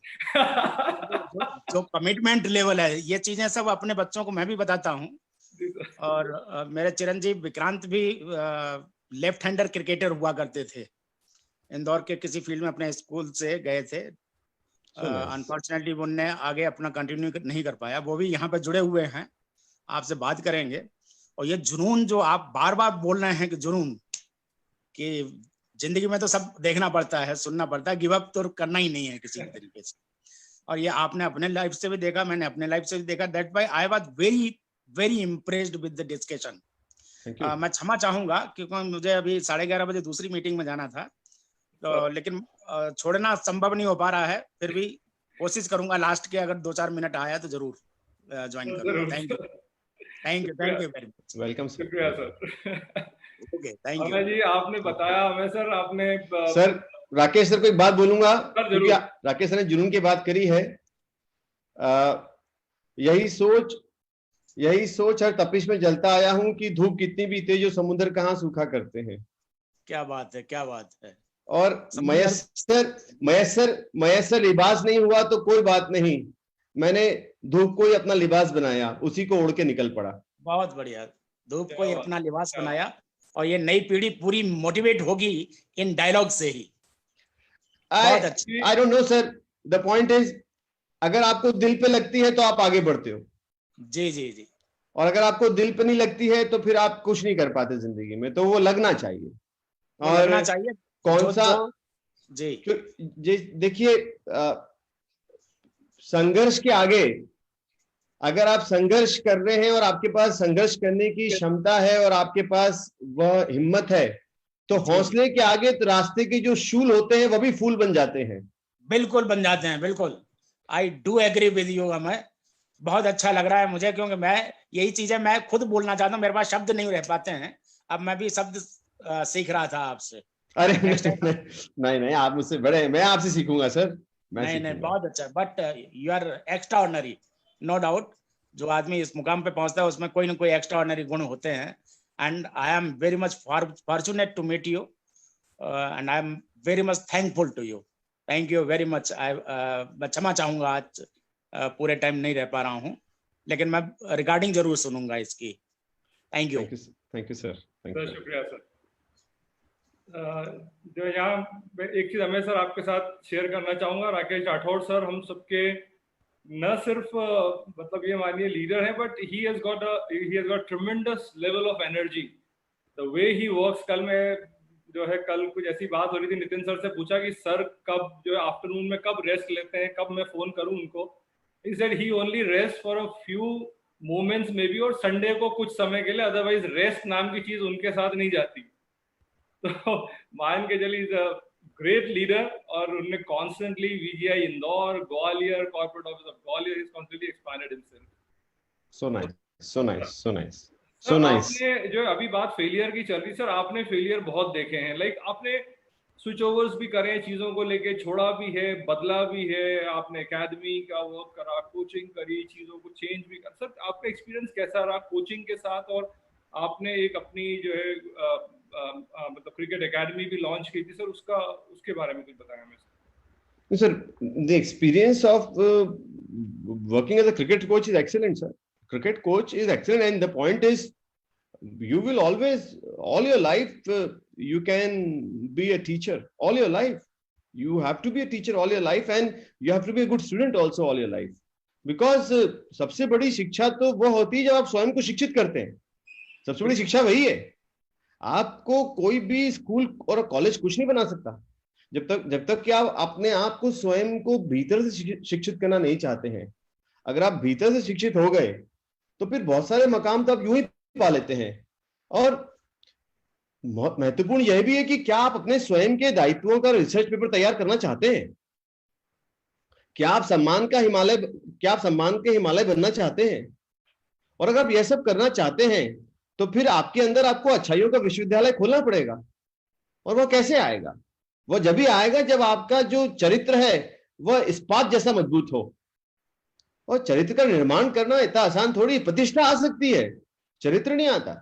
C: जो कमिटमेंट लेवल है, ये चीजें सब अपने बच्चों को मैं भी बताता हूँ। और मेरे चिरंजीव विक्रांत भी लेफ्ट हैंडर क्रिकेटर हुआ करते थे, इंदौर के किसी फील्ड में अपने स्कूल से गए थे। अनफॉर्चुनेटली उनने आगे अपना कंटिन्यू नहीं कर पाया। वो भी यहाँ पे जुड़े हुए हैं, आपसे बात करेंगे। और ये जुनून जो आप बार बार बोल रहे हैं कि जुनून, कि जिंदगी में तो सब देखना पड़ता है, सुनना पड़ता है, गिव अप तो करना ही नहीं है किसी भी तरीके से। और ये आपने अपने लाइफ से भी देखा, मैंने अपने लाइफ से भी देखा। That why I was very very impressed with the discussion. मैं क्षमा चाहूंगा क्योंकि मुझे अभी 11:30 बजे दूसरी मीटिंग में जाना था, तो लेकिन छोड़ना संभव नहीं हो पा रहा है। फिर भी कोशिश करूंगा लास्ट के अगर 2-4 मिनट आया तो जरूर ज्वाइन करूंगा। Thank you, thank you, thank you very much.
B: Welcome sir.
A: शुक्रिया sir.
C: Okay, thank you.
A: Amay ji आपने बताया, हमें सर आपने
B: सर राकेश सर को एक बात बोलूंगा,
A: क्योंकि
B: राकेश सर ने जुनून की बात करी है। यही सोच हर तपिश में जलता आया हूं कि धूप कितनी भी तेज हो समुद्र कहाँ सूखा करते हैं।
C: क्या बात है, क्या बात है।
B: और मयसर लिबास नहीं हुआ तो कोई बात नहीं, मैंने धूप को ही अपना लिबास बनाया, उसी को ओढ़ के निकल पड़ा।
C: बहुत बढ़िया, धूप को ही अपना लिबास बनाया। और ये नई पीढ़ी पूरी मोटिवेट होगी इन डायलॉग से ही। बहुत अच्छा।
B: I don't know sir, the point is अगर आपको दिल पे लगती है तो आप आगे बढ़ते हो।
C: जी जी जी।
B: और अगर आपको दिल पे नहीं लगती है तो फिर आप कुछ नहीं कर पाते जिंदगी में, तो वो लगना चाहिए।
C: और लगना चाहिए।
B: कौन सा
C: जी
B: देखिए, संघर्ष के आगे अगर आप संघर्ष कर रहे हैं और आपके पास संघर्ष करने की क्षमता है और आपके पास वह हिम्मत है, तो हौसले के आगे तो रास्ते के जो शूल होते हैं वो भी फूल बन जाते हैं।
C: बिल्कुल बन जाते हैं, बिल्कुल। I do agree with you. हमें बहुत अच्छा लग रहा है मुझे, क्योंकि मैं यही चीजें मैं खुद बोलना चाहता हूँ, मेरे पास शब्द नहीं रह पाते हैं। अब मैं भी शब्द सीख रहा था आपसे।
B: अरे नहीं, आप मुझसे बड़े, मैं आपसे सीखूंगा सर।
C: नहीं, बहुत अच्छा। But you are extraordinary, no doubt. जो आदमी इस मुकाम पे पहुंचता है उसमें कोई ना कोई एक्स्ट्राऑर्डिनरी गुण होते हैं। And I am very much fortunate to meet you and I am very much thankful to you. Thank you very much. मैं क्षमा चाहूंगा आज पूरे टाइम नहीं रह पा रहा हूँ, लेकिन मैं रिकॉर्डिंग जरूर सुनूंगा इसकी। Thank you.
B: Thank you sir.
A: शुक्रिया सर। जो यहाँ एक चीज हमें सर आपके साथ शेयर करना चाहूंगा, राकेश राठौड़ सर हम सबके न सिर्फ मतलब ये मानिए लीडर हैं, but he has got ट्रेमेंडस level of energy, the way he works. कल में जो है, कल कुछ ऐसी बात हो रही थी, नितिन सर से पूछा कि सर कब जो है आफ्टरनून में कब रेस्ट लेते हैं, कब मैं फोन करूं उनको। he said he only rests for a few moments maybe, और संडे को कुछ समय के लिए, अदरवाइज रेस्ट नाम की चीज उनके साथ नहीं जाती। तो मान के चलिए इज अ ग्रेट लीडर, और उन्होंने constantly VGI Indore, Gwalior, corporate office of Gwalior, is constantly expanded himself. So nice. आपने जो अभी बात फेलियर की चल रही सर, आपने फेलियर बहुत देखे हैं। लाइक आपने स्विच ओवर्स भी करे हैं, चीजों को लेके छोड़ा भी है, बदला भी है, आपने एकेडमी का वर्क करा, कोचिंग करी, चीजों को चेंज भी कर। सर आपका एक्सपीरियंस कैसा रहा कोचिंग के साथ, और आपने एक अपनी जो है मतलब क्रिकेट एकेडमी भी लॉन्च की थी सर, उसके बारे में कुछ बताएं हमें
B: sir. The experience of working as a cricket coach is excellent, sir. Cricket coach is excellent, and the point is, you will always, all your life, you can be a teacher all your life. You have to be a teacher all your life, and you have to be a good student also all your life. Because सबसे बड़ी शिक्षा तो वो होती है जब आप स्वयं को शिक्षित करते हैं. सबसे बड़ी शिक्षा वही है. आपको कोई भी स्कूल और कॉलेज कुछ नहीं बना सकता जब तक कि आप अपने आप को स्वयं को भीतर से शिक्षित करना नहीं चाहते हैं. अगर आप भीतर से शिक्षित हो गए तो फिर बहुत सारे मकाम तो आप यूं ही पा लेते हैं. और बहुत महत्वपूर्ण यह भी है कि क्या आप अपने स्वयं के दायित्वों का रिसर्च पेपर तैयार करना चाहते हैं. क्या आप सम्मान के हिमालय बनना चाहते हैं. और अगर आप यह सब करना चाहते हैं तो फिर आपके अंदर आपको अच्छाइयों का विश्वविद्यालय खोलना पड़ेगा. और वह कैसे आएगा? वह जब भी आएगा जब आपका जो चरित्र है वह इस्पात जैसा मजबूत हो. और चरित्र का निर्माण करना इतना आसान थोड़ी. प्रतिष्ठा आ सकती है, चरित्र नहीं आता.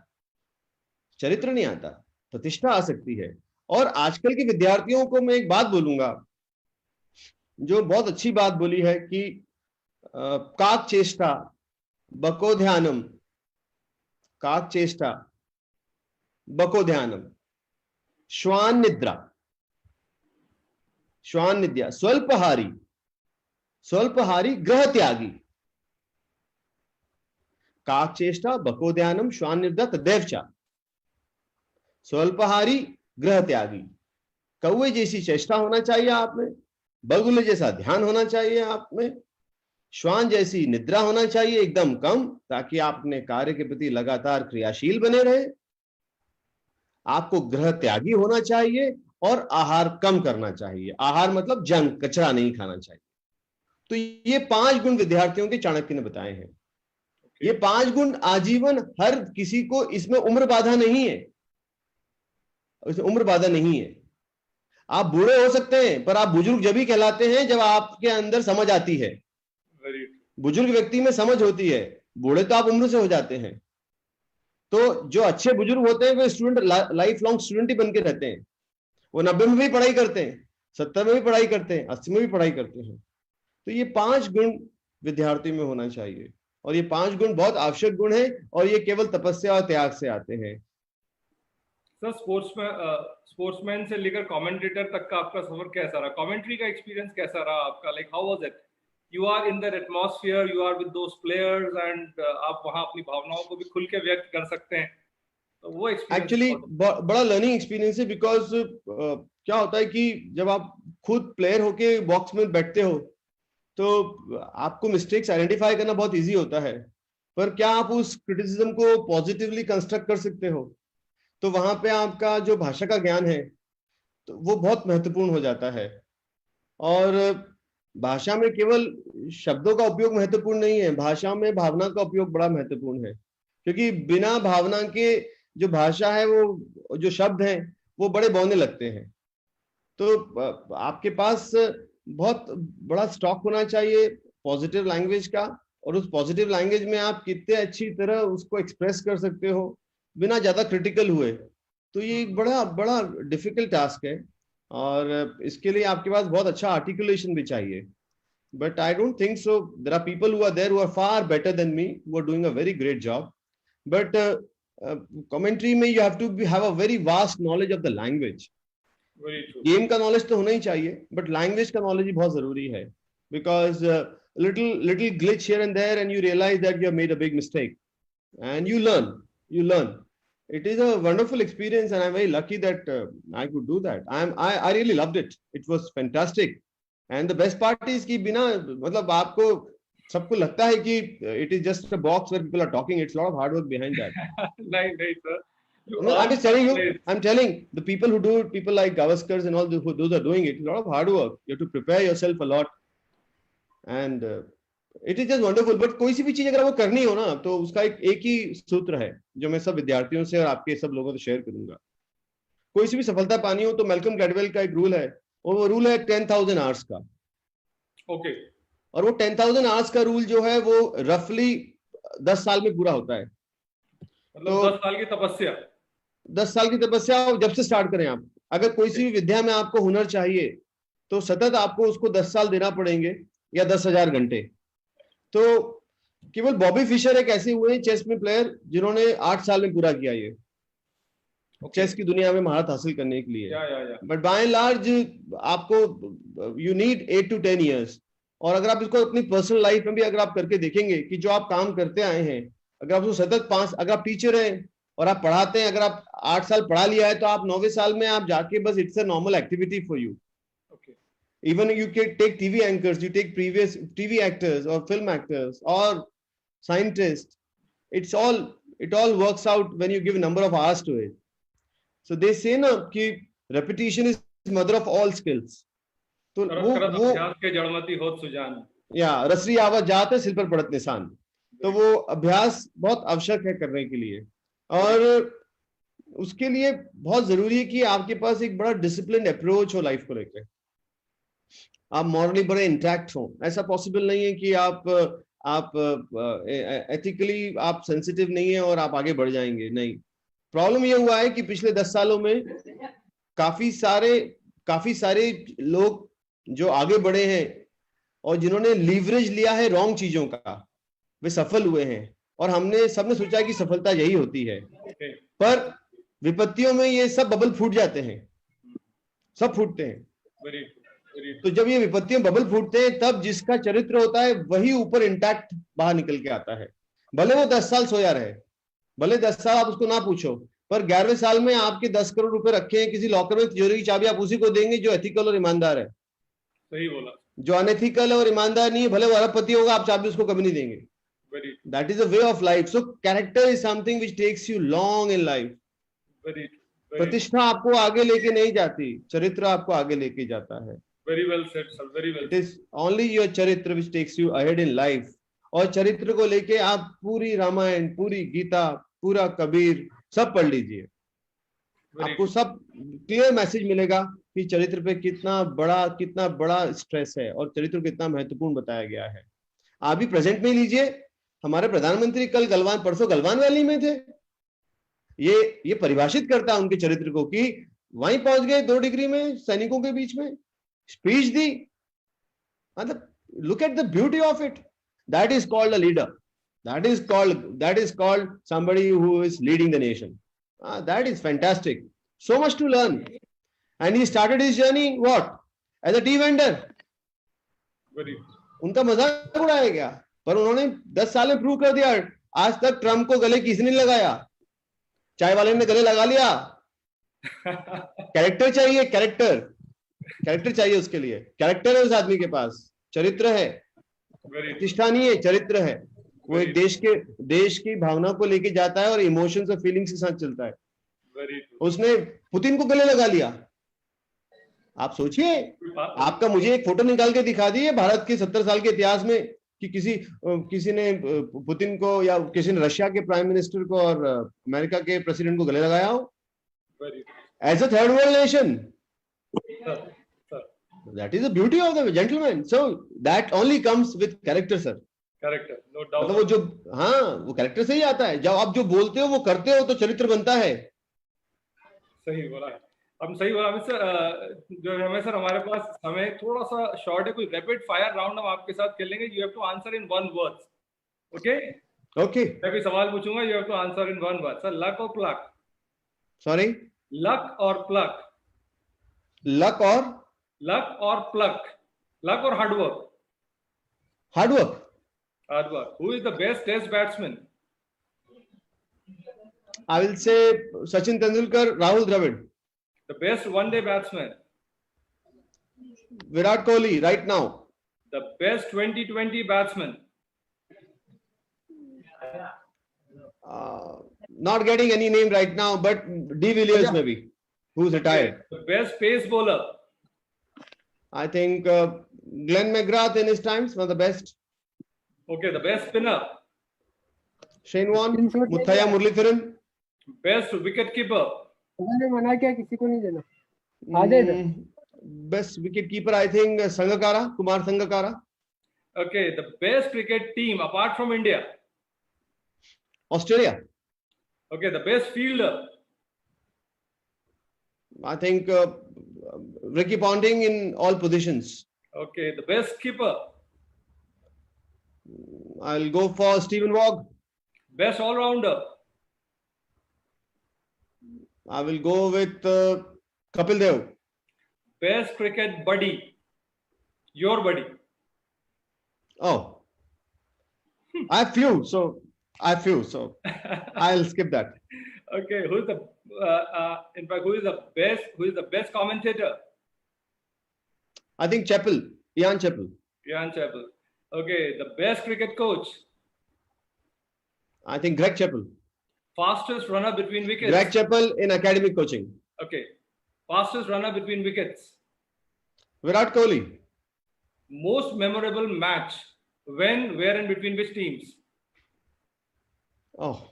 B: प्रतिष्ठा आ सकती है. और आजकल के विद्यार्थियों को मैं एक बात बोलूंगा जो बहुत अच्छी बात बोली है कि काक चेष्टा बको ध्यानम, काक चेष्टा बको ध्यानम, श्वान निद्रा स्वल्पहारी ग्रह त्यागी. काक चेष्टा बको ध्यानम श्वान निद्रा तदैव चा. स्वल्पहारी ग्रह त्यागी. कौवे जैसी चेष्टा होना चाहिए आप में, बगुले जैसा ध्यान होना चाहिए आप में, श्वान जैसी निद्रा होना चाहिए एकदम कम, ताकि आप अपने कार्य के प्रति लगातार क्रियाशील बने रहे. आपको ग्रह त्यागी होना चाहिए और आहार कम करना चाहिए. आहार मतलब जंक, कचरा नहीं खाना चाहिए. तो ये 5 गुण विद्यार्थियों के चाणक्य ने बताए हैं. ये 5 गुण आजीवन हर किसी को, इसमें उम्र बाधा नहीं है. आप बूढ़े हो सकते हैं पर आप बुजुर्ग जब भी कहलाते हैं जब आपके अंदर समझ आती है. बुजुर्ग व्यक्ति में समझ होती है. बूढ़े तो आप उम्र से हो जाते हैं. तो जो अच्छे बुजुर्ग होते हैं वे स्टूडेंट, लाइफ लॉन्ग स्टूडेंट ही बन के रहते हैं. वो 90 में भी पढ़ाई करते हैं, 70 में भी पढ़ाई करते हैं, 80 में भी पढ़ाई करते हैं. तो ये 5 गुण विद्यार्थी में होना चाहिए. और ये 5 गुण बहुत आवश्यक गुण है और ये केवल तपस्या और त्याग से आते हैं.
A: सर, स्पोर्ट्समैन से लेकर कमेंटेटर तक का आपका सफर कैसा रहा? कमेंट्री का एक्सपीरियंस कैसा रहा आपका? Like how was it? You are in that atmosphere, you are with those players and आप वहां अपनी भावनाओं को भी खुल के व्यक्त कर सकते हैं. तो वो
B: एक्चुअली बड़ा लर्निंग एक्सपीरियंस है. बिकॉज क्या होता है कि जब आप खुद प्लेयर होके बॉक्स में बैठते हो तो आपको मिस्टेक्स आइडेंटिफाई करना बहुत इजी होता है. पर क्या आप उस क्रिटिसिज्म को पॉजिटिवली कंस्ट्रक्ट कर सकते हो? तो वहां पे आपका जो भाषा का ज्ञान है तो वो बहुत महत्वपूर्ण हो जाता है. और भाषा में केवल शब्दों का उपयोग महत्वपूर्ण नहीं है, भाषा में भावना का उपयोग बड़ा महत्वपूर्ण है. क्योंकि बिना भावना के जो भाषा है, वो जो शब्द हैं वो बड़े बौने लगते हैं. तो आपके पास बहुत बड़ा स्टॉक होना चाहिए पॉजिटिव लैंग्वेज का. और उस पॉजिटिव लैंग्वेज में आप कितने अच्छी तरह उसको एक्सप्रेस कर सकते हो बिना ज्यादा क्रिटिकल हुए. तो ये एक बड़ा डिफिकल्ट टास्क है. और इसके लिए आपके पास बहुत अच्छा आर्टिकुलेशन भी चाहिए. But I don't think so. There are people who are there who are far better than me, who are doing a very great job. But commentary में you have to have a very vast knowledge of the language. Game का knowledge तो होना ही चाहिए but language का knowledge भी बहुत जरूरी है. Because little glitch here and there and you realize that you have made a big mistake and you learn. It is a wonderful experience and I'm very lucky that I could do that. I really loved it. It was fantastic. And the best part is कि बिना मतलब आपको सबको लगता है कि it is just a box where people are talking. It's a lot of hard work behind that.
A: नहीं sir.
B: No, I'm just telling you. I'm telling the people who do it, people like Gavaskars and all those are doing it. It's a lot of hard work. You have to prepare yourself a lot. And it is just wonderful. But कोई सी भी चीज अगर वो करनी हो ना तो उसका एक ही सूत्र है जो मैं सब विद्यार्थियों से और आपके सब लोगों से शेयर करूंगा. कोई सी भी सफलता पानी हो तो मैल्कम ग्लैडवेल का एक रूल है और वो रूल है 10,000 आवर्स का.
A: ओके.
B: और वो 10,000 आवर्स का रूल जो है वो रफली 10 साल में पूरा होता है.
A: मतलब 10 साल की तपस्या।
B: 10 साल की तपस्या जब से स्टार्ट करें आप, अगर कोई सी भी विद्या में आपको हुनर चाहिए तो सतत आपको उसको 10 साल देना पड़ेंगे या 10,000 घंटे। तो केवल बॉबी फिशर एक ऐसे हुए चेस में प्लेयर जिन्होंने 8 साल में पूरा किया ये चेस की दुनिया में महारत हासिल करने के लिए। बट बाय एंड लार्ज आपको यू नीड 8 to 10 years। और अगर आप इसको अपनी पर्सनल लाइफ में भी अगर आप करके देखेंगे कि जो आप काम करते आए हैं, अगर आप उसको सतत 5, अगर आप टीचर हैं और आप पढ़ाते हैं, अगर आप 8 साल पढ़ा लिया है तो आप 9वें साल में आप जाके बस it's a normal activity for you. Even you can take TV anchors, you take previous TV actors or film actors or scientists. It all works out when you give a number of hours to it. So they say ना कि repetition is mother of all skills. तो वो
A: अभ्यास के जड़मति होत सुजान,
B: या रसरी आवाज जात है सिल पर पड़त निशान। तो वो अभ्यास बहुत आवश्यक है करने के लिए, और उसके लिए बहुत जरूरी है कि आपके पास एक बड़ा डिसिप्लिन अप्रोच हो लाइफ को लेकर, आप मॉरली बड़े इंटैक्ट हो। ऐसा पॉसिबल नहीं है कि आप एथिकली आप सेंसिटिव नहीं है और आप आगे बढ़ जाएंगे, नहीं। प्रॉब्लम ये हुआ है कि पिछले 10 सालों में काफी सारे लोग जो आगे बढ़े हैं और जिन्होंने लीवरेज लिया है रॉन्ग चीजों का, वे सफल हुए हैं। और सबने सोचा कि सफलता यही होती है, पर विपत्तियों में ये सब बबल फूट जाते हैं, सब फूटते हैं। तो जब ये विपत्तियों बबल फूटते हैं तब जिसका चरित्र होता है वही ऊपर इंटैक्ट बाहर निकल के आता है। भले वो 10 साल सोया रहे, भले 10 साल आप उसको ना पूछो, पर 11वें साल में आपके 10 करोड़ रुपए रखे हैं किसी लॉकर में, तिजोरी की चाबी आप उसी को देंगे जो एथिकल और ईमानदार है।
A: सही बोला।
B: जो अनएथिकल और ईमानदार नहीं है, भले वो अरबपति होगा, आप चाबी उसको कभी नहीं देंगे। That is a way of life. So character is something which takes you long in life. प्रतिष्ठा आपको आगे लेके नहीं जाती, चरित्र आपको आगे लेके जाता है।
A: Very well said, sir. Very well.
B: It is only your charitra which takes you ahead in life. और चरित्र को लेके आप पूरी रामायण, पूरी गीता, पूरा कबीर सब पढ़ लीजिए, आपको सब क्लियर मैसेज मिलेगा कि चरित्र पे कितना बड़ा स्ट्रेस है और चरित्र कितना महत्वपूर्ण बताया गया है। आप भी प्रेजेंट में लीजिए। हमारे प्रधानमंत्री कल परसों गलवान वैली में थे। ये परिभाषित करता है उनके चरित्र को कि वहीं पहुंच गए 2 डिग्री में सैनिकों के बीच में स्पीच दी। मतलब look at the beauty of it. That is called a leader. That is called somebody who is leading the nation. That is fantastic. So much to learn. And he started his journey what? As a tea vendor. उनका मजाक उड़ाया गया, पर उन्होंने 10 साल में prove कर दिया। आज तक ट्रम्प को गले किसने लगाया? चाय वाले ने गले लगा लिया। कैरेक्टर चाहिए, कैरेक्टर चाहिए उसके लिए। कैरेक्टर है उस आदमी के पास, चरित्र है, प्रतिष्ठा नहीं है, चरित्र है। वो एक देश की भावना को लेके जाता है और इमोशंस और फीलिंग्स के साथ चलता है। उसने पुतिन को गले लगा लिया। आप सोचिए, आपका मुझे एक फोटो निकाल के दिखा दी है भारत के 70 साल के इतिहास में कि किसी ने पुतिन को या किसी ने रशिया के प्राइम मिनिस्टर को और अमेरिका के प्रेसिडेंट को गले लगाया हो as a third world nation. That is the beauty of the gentleman. So that only comes with character, sir.
A: Character, no doubt.
B: मतलब वो कैरेक्टर से ही आता है। जब आप जो बोलते हो वो करते हो तो चरित्र बनता है।
A: सही बोला है, हम सही बोला सर। जो हमें सर हमारे पास समय थोड़ा सा शॉर्ट है, कोई रैपिड फायर राउंड हम आपके साथ खेलेंगे। You have to answer in 1 word. Okay
B: okay.
A: मैं कोई सवाल पूछूंगा, you have to answer in 1 word. Sir, luck और प्लक?
B: सॉरी,
A: लक और प्लक?
B: लक और
A: प्लक, लक और hard work? Hard work. Who is the best test batsman?
B: I will say Sachin Tendulkar, Rahul Dravid.
A: The best one-day batsman?
B: Virat Kohli right now.
A: The best 2020 batsman?
B: Not getting any name right now, but De Villiers maybe, who's retired.
A: The best pace bowler?
B: I think Glenn McGrath in his times, one of the best.
A: Okay, the best spinner?
B: Shane Warne, Muthaiya Muralitharan.
A: Best wicket keeper?
D: मैंने मना किया किसी को नहीं देना।
B: Best wicket keeper, I think Sangakkara, Kumar Sangakkara.
A: Okay, the best cricket team apart from India?
B: Australia.
A: Okay, the best fielder.
B: I think Ricky Ponting in all positions.
A: Okay, the best skipper.
B: I'll go for Stephen Waugh.
A: Best all-rounder.
B: I will go with Kapil Dev.
A: Best cricket buddy. Your buddy.
B: Oh, I have few, so I'll skip that.
A: Okay, who is the who is the best commentator?
B: I think Ian Chappell.
A: Ian Chappell. Okay, the best cricket coach.
B: I think Greg Chappell.
A: Fastest runner between wickets.
B: Greg Chappell in academic coaching.
A: Okay, fastest runner between wickets.
B: Virat Kohli.
A: Most memorable match. When, where, and between which teams?
B: Oh,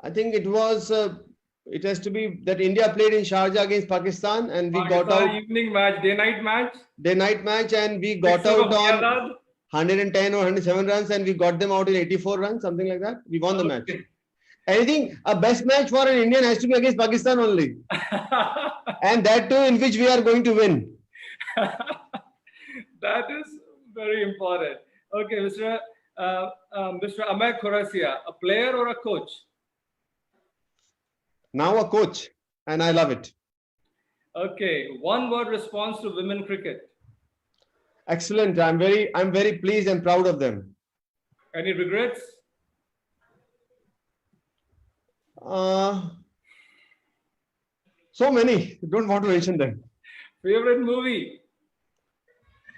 B: I think it was. It has to be that India played in Sharjah against Pakistan, and we got out.
A: Evening match, day-night match.
B: Day-night match, and we got out on 110 or 107 runs, and we got them out in 84 runs, something like that. We won the match. Anything, a best match for an Indian has to be against Pakistan only, and that too in which we are going to win.
A: That is very important. Okay, Mr. Amay Khurasia, a player or a coach?
B: Now a coach, and I love it.
A: Okay, one word response to women cricket.
B: Excellent. I'm very pleased and proud of them.
A: Any regrets?
B: So many. Don't want to mention them.
A: Favorite movie?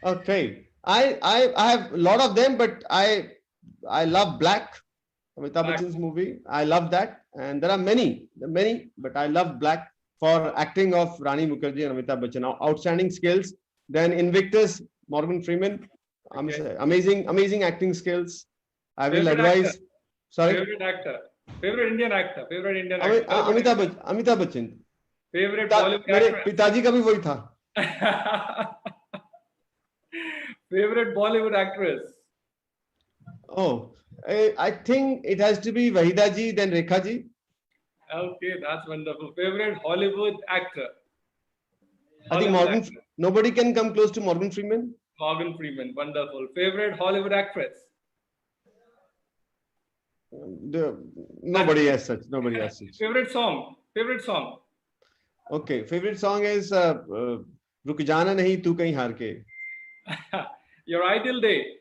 B: Okay, I have a lot of them, but I love Black, Amitabh Bachchan's movie. I love that, and there are many, but I love Black for acting of Rani Mukherjee and Amitabh Bachchan. Outstanding skills. Then Invictus, Morgan Freeman, amazing acting skills. I will advise.
A: Actor.
B: Sorry.
A: Favorite actor. Favorite Indian actor.
B: Amitabh Bachchan.
A: Favorite Bollywood actor.
B: पिताजी का भी वही था.
A: Favorite Bollywood actress.
B: Oh, I think it has to be Wahida ji, then Rekha ji.
A: Okay, that's wonderful. Favorite Hollywood actor.
B: I think nobody can come close to Morgan Freeman.
A: Morgan Freeman, wonderful. Favorite Hollywood actress.
B: Nobody has such.
A: Favorite song.
B: Okay, favorite song is रुक जाना नहीं तू कहीं हार के.
A: Your ideal day.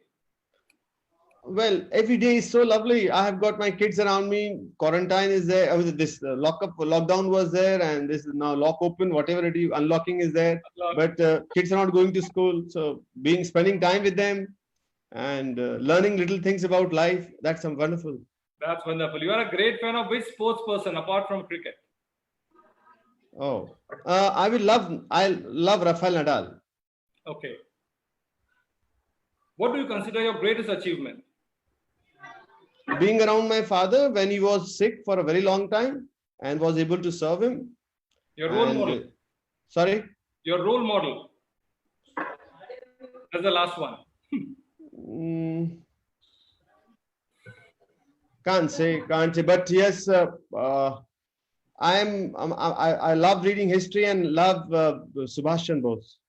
B: Well, every day is so lovely. I have got my kids around me. Quarantine is there. This lockdown was there, and this is now lock open. Whatever it is, unlocking is there. But kids are not going to school, so spending time with them and learning little things about life. That's wonderful.
A: That's wonderful. You are a great fan of which sports person apart from cricket?
B: Oh, I love Rafael Nadal.
A: Okay. What do you consider your greatest achievement?
B: Being around my father when he was sick for a very long time and was able to serve him.
A: Your role model.
B: Sorry?
A: Your role model. That's the last one.
B: Can't say. But yes, I love reading history and love Subhash Chandra Bose.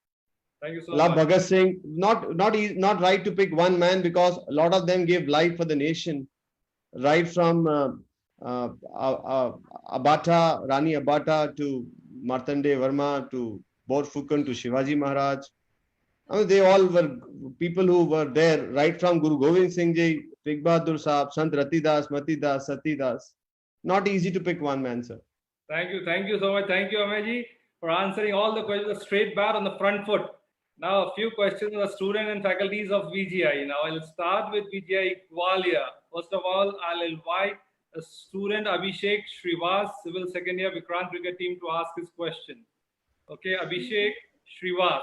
A: Thank you so
B: much. Love Bhagat Singh. Not right to pick one man because a lot of them gave life for the nation. Right from Abata, Rani Abata to Martande Verma to Borfukan to Shivaji Maharaj. I mean, they all were people who were there right from Guru Gobind Singh Ji, Tegh Bahadur Sahab, Sant Ratidas, Matidas, Satidas. Not easy to pick one man, sir.
A: Thank you so much. Thank you, Amayji, for answering all the questions straight back on the front foot. Now, a few questions of the student and faculties of VGI. Now, I'll start with VGI Gwalia. First of all, I'll invite a student, Abhishek Shrivas, Civil Second Year Vikrant Cricket Team, to ask his question. Okay, Abhishek Shrivas.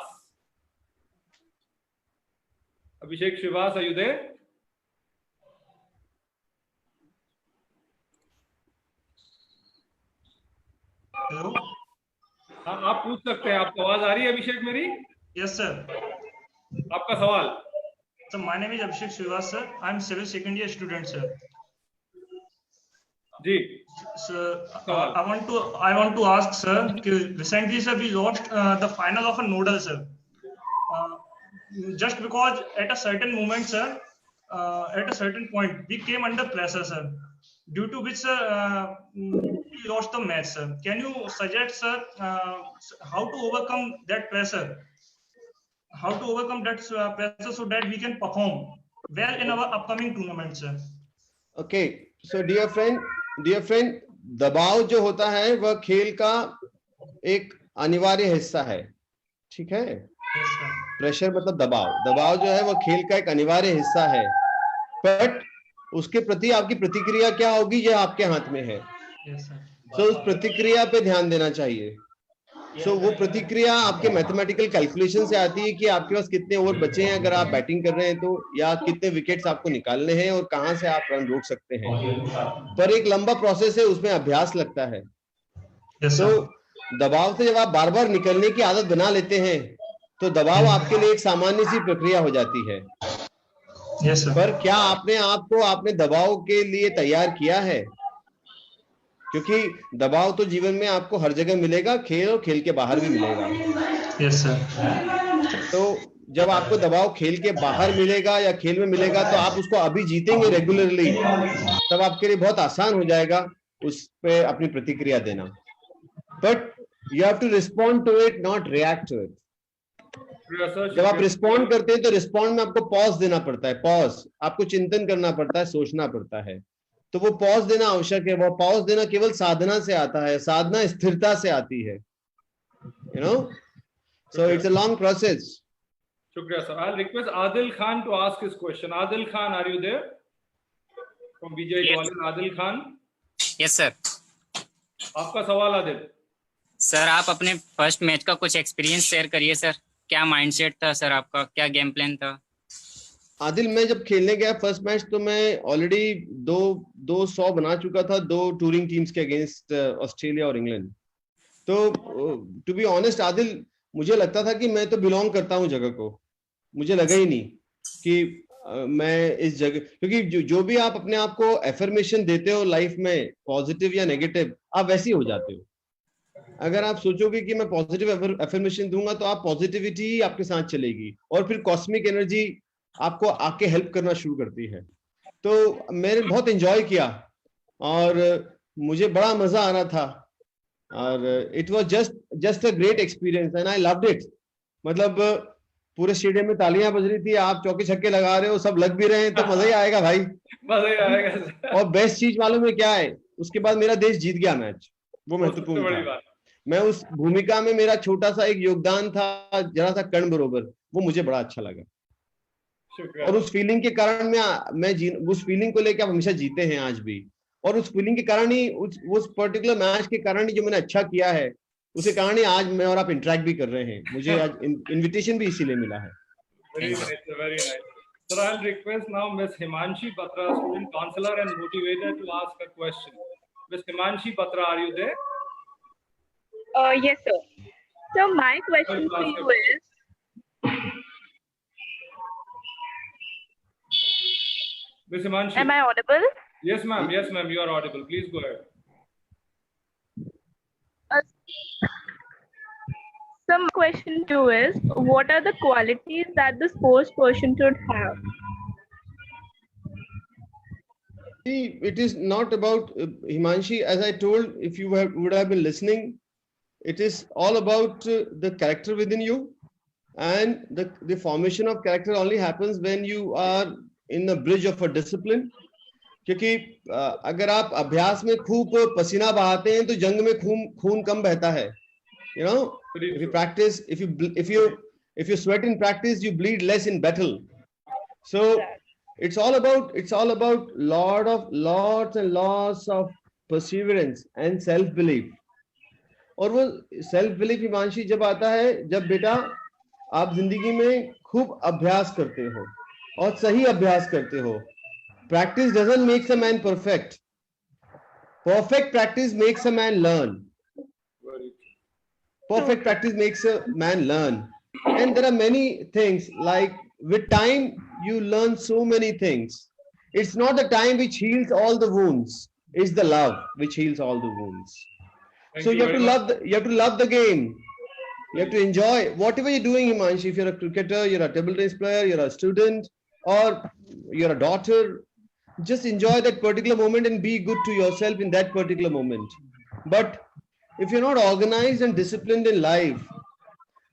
A: Abhishek Shrivas, are you there?
E: Hello
A: हाँ, आप पूछ सकते हैं. आपको आवाज आ रही है अभिषेक मेरी?
E: Yes sir.
A: आपका सवाल.
E: So my name is Abhishek Shrivas, sir. I'm civil second year student, sir.
A: Ji
E: Sir, I want to ask, sir. Recently, sir, we lost the final of a nodal, sir. Just because at a certain moment, sir, at a certain point, we came under pressure, sir. Due to which, sir, we lost the match, sir. Can you suggest, sir, how to overcome that pressure? How to overcome that pressure so that we can perform well in our upcoming tournament, sir?
B: Okay, so dear friend, दबाव जो होता है वह खेल का एक अनिवार्य हिस्सा है, ठीक है? प्रेशर मतलब दबाव जो है वह खेल का एक अनिवार्य हिस्सा है, बट उसके प्रति आपकी प्रतिक्रिया क्या होगी यह आपके हाथ में है। तो उस प्रतिक्रिया पे ध्यान देना चाहिए। सो वो प्रतिक्रिया आपके मैथमेटिकल कैलकुलेशन से आती है कि आपके पास कितने ओवर बचे हैं अगर आप बैटिंग कर रहे हैं तो, या कितने विकेट्स आपको निकालने हैं और कहां से आप रन रोक सकते हैं। पर एक लंबा प्रोसेस है, उसमें अभ्यास लगता है। तो दबाव से जब आप बार बार निकलने की आदत बना लेते हैं तो दबाव आपके लिए एक सामान्य सी प्रक्रिया हो जाती है। पर क्या आपने दबाव के लिए तैयार किया है? क्योंकि दबाव तो जीवन में आपको हर जगह मिलेगा, खेल और खेल के बाहर भी मिलेगा।
E: Yes sir.
B: तो जब आपको दबाव खेल के बाहर मिलेगा या खेल में मिलेगा तो आप उसको अभी जीतेंगे रेगुलरली, तब आपके लिए बहुत आसान हो जाएगा उस पे अपनी प्रतिक्रिया देना। But you have to respond to it, not react to it. जब आप रिस्पॉन्ड करते हैं तो रिस्पॉन्ड में आपको पॉज देना पड़ता है, पॉज, आपको चिंतन करना पड़ता है, सोचना पड़ता है। तो वो पॉज देना आवश्यक है। वो पॉज देना केवल साधना से आता है, साधना स्थिरता से आती है, you know. So it's a long process.
A: शुक्रिया sir. I'll request Adil Khan to ask his question. Adil Khan, are you there? From BJ Gwalior, Adil Khan.
F: Yes sir.
A: आपका सवाल आदिल।
F: सर आप अपने फर्स्ट मैच का कुछ experience share करिए sir. क्या mindset था सर आपका, क्या गेम प्लान था?
B: आदिल, मैं जब खेलने गया फर्स्ट मैच तो मैं ऑलरेडी 200 बना चुका था 2 टूरिंग टीम्स के अगेंस्ट ऑस्ट्रेलिया और इंग्लैंड। तो टू बी ऑनेस्ट आदिल, मुझे लगता था कि मैं तो बिलोंग करता हूं जगह को। मुझे लगा ही नहीं कि मैं इस जगह, क्योंकि जो भी आप अपने आप को एफर्मेशन देते हो लाइफ में, पॉजिटिव या नेगेटिव, आप वैसे ही हो जाते हो। अगर आप सोचोगे कि मैं पॉजिटिव एफर्मेशन दूंगा तो आप पॉजिटिविटी ही आपके साथ चलेगी और फिर कॉस्मिक एनर्जी आपको आके हेल्प करना शुरू करती है। तो मैंने बहुत एंजॉय किया और मुझे बड़ा मजा आ रहा था और it was just a great experience and I loved it. मतलब पूरे स्टेडियम में तालियां बज रही थी, आप चौके छक्के लगा रहे हो, सब लग भी रहे हैं, तो मजा ही आएगा भाई, मजा ही आएगा। और बेस्ट चीज मालूम है क्या है? उसके बाद मेरा देश जीत गया मैच, वो महत्वपूर्ण था। मैं उस भूमिका में मेरा छोटा सा एक योगदान था, जरा सा कण बरोबर, वो मुझे बड़ा अच्छा लगा। और उस फीलिंग के कारण मैं उस फीलिंग को लेकर हमेशा जीते हैं आज भी। और उस फीलिंग के कारण ही, उस पर्टिकुलर मैच के कारण ही जो मैंने अच्छा किया है, उसी कारण ही आज मैं और आप इंटरेक्ट भी कर रहे हैं। मुझे आज इनविटेशन भी इसीलिए मिला है।
A: Very nice, very nice. Sir, I'll request now Ms. Himanshi Batra, student counselor and motivator, to ask a question. Ms. Himanshi Batra, are you there?
G: Yes, sir. So my question to you is,
A: Ms. Himanshi.
G: am I audible?
A: Yes, ma'am. Yes, ma'am. You are audible. Please go ahead.
G: So my question to you is, what are the qualities that the sports person should have?
B: See, it is not about Himanshi, as I told, if you would have been listening, it is all about the character within you, and the formation of character only happens when you are in the bridge of a discipline. क्योंकि अगर आप अभ्यास में खूब पसीना बहाते हैं तो जंग में खून कम बहता है। You know, if you practice, if you sweat in practice, you bleed less in battle. So it's all about lots and lots of perseverance and self belief. और वो सेल्फ बिलीफ हिमांशी जब आता है, जब बेटा आप जिंदगी में खूब अभ्यास करते हो और सही अभ्यास करते हो। Practice doesn't make a man perfect. Perfect practice makes a man learn. Perfect practice makes a man learn. And there are many things, like with time, you learn so many things. It's not the time which heals all the wounds. is the love which heals all the wounds.
A: Thank
B: So you have
A: very
B: to
A: much.
B: love the game. You have to enjoy whatever you're doing, Himanshi. If you're a cricketer, you're a table tennis player, you're a student, or you're a daughter, just enjoy that particular moment and be good to yourself in that particular moment. But if you're not organized and disciplined in life,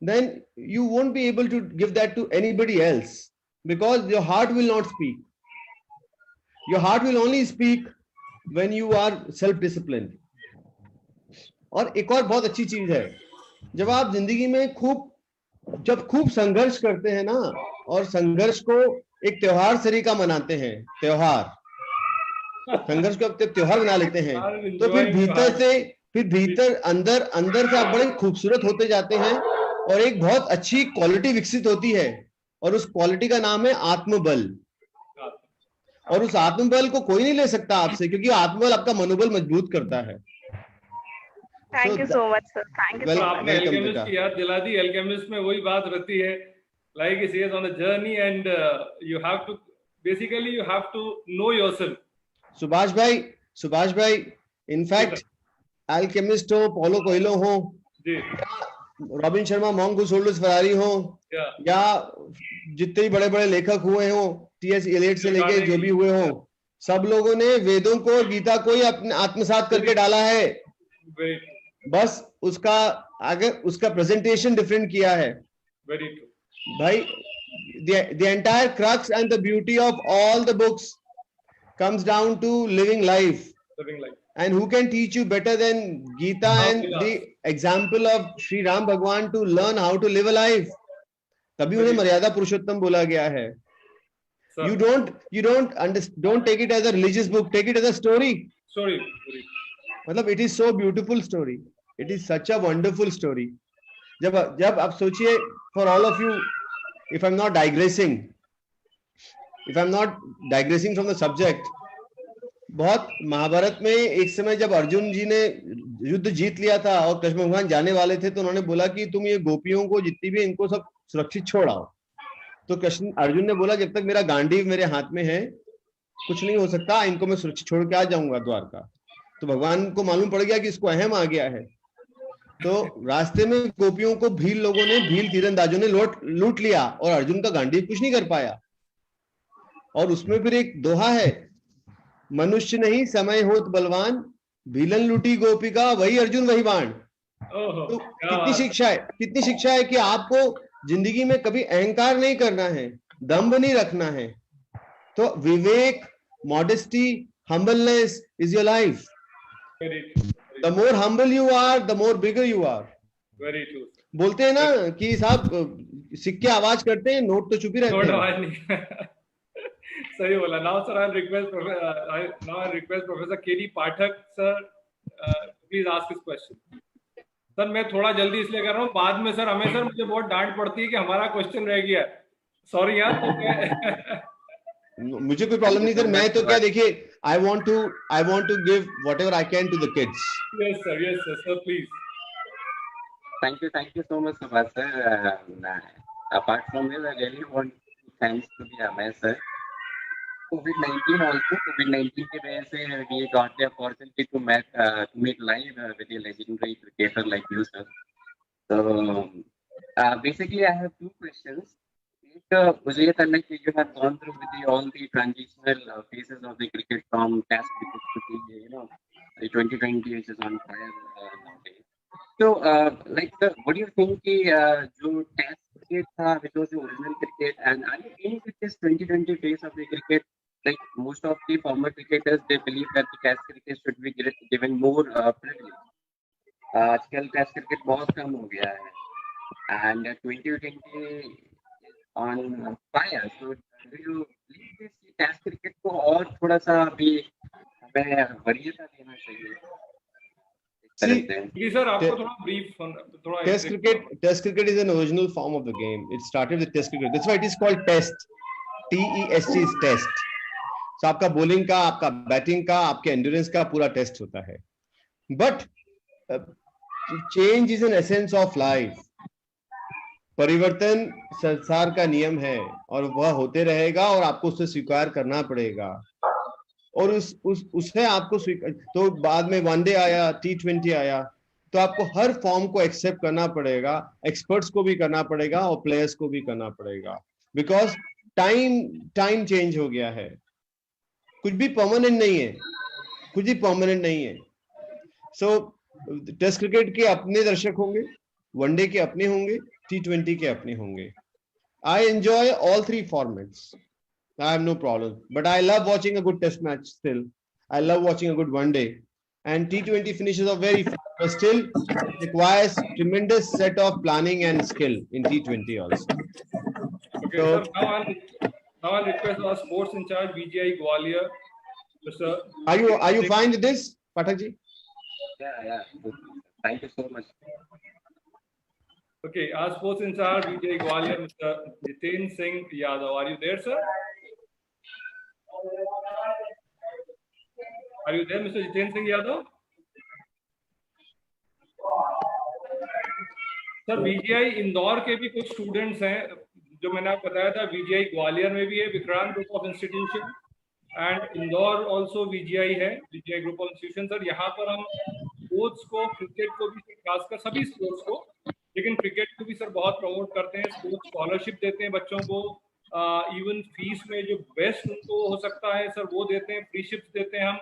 B: then you won't be able to give that to anybody else, because your heart will not speak. Your heart will only speak when you are self-disciplined. और एक और बहुत अच्छी चीज है, जब आप जिंदगी में जब खूब संघर्ष करते हैं ना, और संघर्ष को एक त्योहार तरीका मनाते हैं, संघर्ष को आप त्योहार बना लेते हैं, तो फिर भीतर अंदर से आप बड़े खूबसूरत होते जाते हैं, और एक बहुत अच्छी क्वालिटी विकसित होती है, और उस क्वालिटी का नाम है आत्मबल। और उस आत्मबल को कोई नहीं ले सकता आपसे, क्योंकि आत्मबल आपका मनोबल मजबूत करता है।
G: Thank you so much, sir. Thank you so much.
A: आपने एल्केमिस्ट की याद दिला दी। एल्केमिस्ट में वही बात रहती है, like he says, on the journey, and you have to know yourself.
B: Subhash भाई, in fact, एल्केमिस्ट हो, पोलो कोएल्हो हो, रॉबिन शर्मा, मॉन्गूस होल्डर्स फरारी हो, या जितने बड़े बड़े लेखक हुए हो, टीएस एलियट से लेके जो भी हुए हो, सब लोगों ने वेदों को और गीता को ही अपने आत्मसात करके डाला है, बस उसका प्रेजेंटेशन डिफरेंट किया है। भाई, the entire crux and the beauty of all the books comes down to living life. And who can teach you better than Gita and the example of Sri Ram Bhagwan to learn how to live a life? तभी उन्हें मर्यादा पुरुषोत्तम बोला गया है। You don't take it as a religious book, take it as a story. मतलब it is so beautiful story. It is such a wonderful story. जब आप सोचिए, for all of you, if I'm not digressing from the subject, बहुत महाभारत में एक समय जब अर्जुन जी ने युद्ध जीत लिया था और कृष्ण भगवान जाने वाले थे, तो उन्होंने बोला कि तुम ये गोपियों को जितनी भी, इनको सब सुरक्षित छोड़ाओ। तो अर्जुन ने बोला, जब तक मेरा गांडीव मेरे हाथ में है कुछ नहीं हो सकता, इनको मैं सुरक्षित छोड़ के आ जाऊंगा द्वारका। तो भगवान को मालूम पड़ गया कि इसको अहम आ गया है, तो रास्ते में गोपियों को भील तीरंदाजों ने लूट लिया और अर्जुन का गांडीव कुछ नहीं कर पाया। और उसमें फिर एक दोहा है, मनुष्य नहीं समय होत बलवान, भीलन लूटी गोपिका, वही अर्जुन वही बाण। तो कितनी शिक्षा है कि आपको जिंदगी में कभी अहंकार नहीं करना है, दंभ नहीं रखना है। तो विवेक, modesty, humbleness is your life. The more humble you are, the more bigger you are.
A: Very true.
B: बोलते हैं ना कि साहब सिक्के आवाज करते हैं, नोट तो चुप ही रहते हैं।
A: सही बोला। Now sir, I request Professor K.D. Pathak sir, please ask his question. Sir मैं थोड़ा जल्दी इसलिए कर रहा हूँ, बाद में सर हमें सर मुझे बहुत डांट पड़ती है कि हमारा क्वेश्चन रह गया। सॉरी यार।
B: मुझे कोई प्रॉब्लम नहीं सर, मैं तो क्या, देखिए, I want to give whatever I can to the kids.
A: Yes sir, please.
H: Thank you so much, Subhash sir. Apart from this, I really want to thanks to the Amay sir. COVID-19 की वजह से we got the opportunity to meet live with a legendary cricketer like you, sir. So basically, I have two questions. मुझे ये करना कि you have gone through with all the transitional phases of the cricket from Test cricket to the 2020 which is on fire nowadays. So what do you think कि जो Test cricket था, which was the original cricket, and are you in with this 2020 phase of the cricket? Like most of the former cricketers, they believe that the Test cricket should be given more privilege. आजकल Test cricket बहुत कम हो गया है, and 2020 on fire. So do you believe this Test cricket को और थोड़ा सा भी हमें वरीयता देना चाहिए?
A: सर आपको थोड़ा ब्रीफ थोड़ा।
B: Test cricket is an original form of the game. It started with Test cricket. That's why it is called Test. TEST is Test. So आपका bowling का, आपका बैटिंग का, आपके endurance का पूरा टेस्ट होता है। But change is an essence of life. परिवर्तन संसार का नियम है और वह होते रहेगा और आपको उसे स्वीकार करना पड़ेगा। और उससे आपको तो बाद में वनडे आया, T20 आया, तो आपको हर फॉर्म को एक्सेप्ट करना पड़ेगा, एक्सपर्ट्स को भी करना पड़ेगा और प्लेयर्स को भी करना पड़ेगा, बिकॉज टाइम चेंज हो गया है, कुछ भी परमानेंट नहीं है, कुछ भी परमानेंट नहीं है। सो टेस्ट क्रिकेट के अपने दर्शक होंगे, वनडे के अपने होंगे, T20 के अपने होंगे। I enjoy all three formats. I have no problem, but I love watching a good test match still. I love watching a good one day, and T20 finishes are very fun, but still requires tremendous set of planning and skill in T20 also.
A: Okay,
B: So,
A: sir, now I'll request our sports in charge, VGI Gwalior, Mr.
B: are you fine with this, Pathak ji?
H: Yeah. Thank you so much.
A: Okay, our sports in charge, VGI Gwalior, Mr. Jiten Singh Yadav. Are you there, sir? Are you there, Mr. Jiten Singh Yadav? Sir VGI Indore के भी कुछ students हैं, जो मैंने आपको बताया था, VGI Gwalior में भी है Vikrant group of institution, and Indore also VGI है, VGI group of institution. Sir यहाँ पर हम स्पोर्ट्स को, क्रिकेट को भी, खासकर सभी स्पोर्ट्स को, लेकिन क्रिकेट को भी सर बहुत प्रमोट करते हैं। स्पोर्ट्स स्कॉलरशिप देते हैं बच्चों को, इवन फीस में जो बेस्ट उनको हो सकता है सर वो देते हैं, फ्री शिप्स देते हैं हम।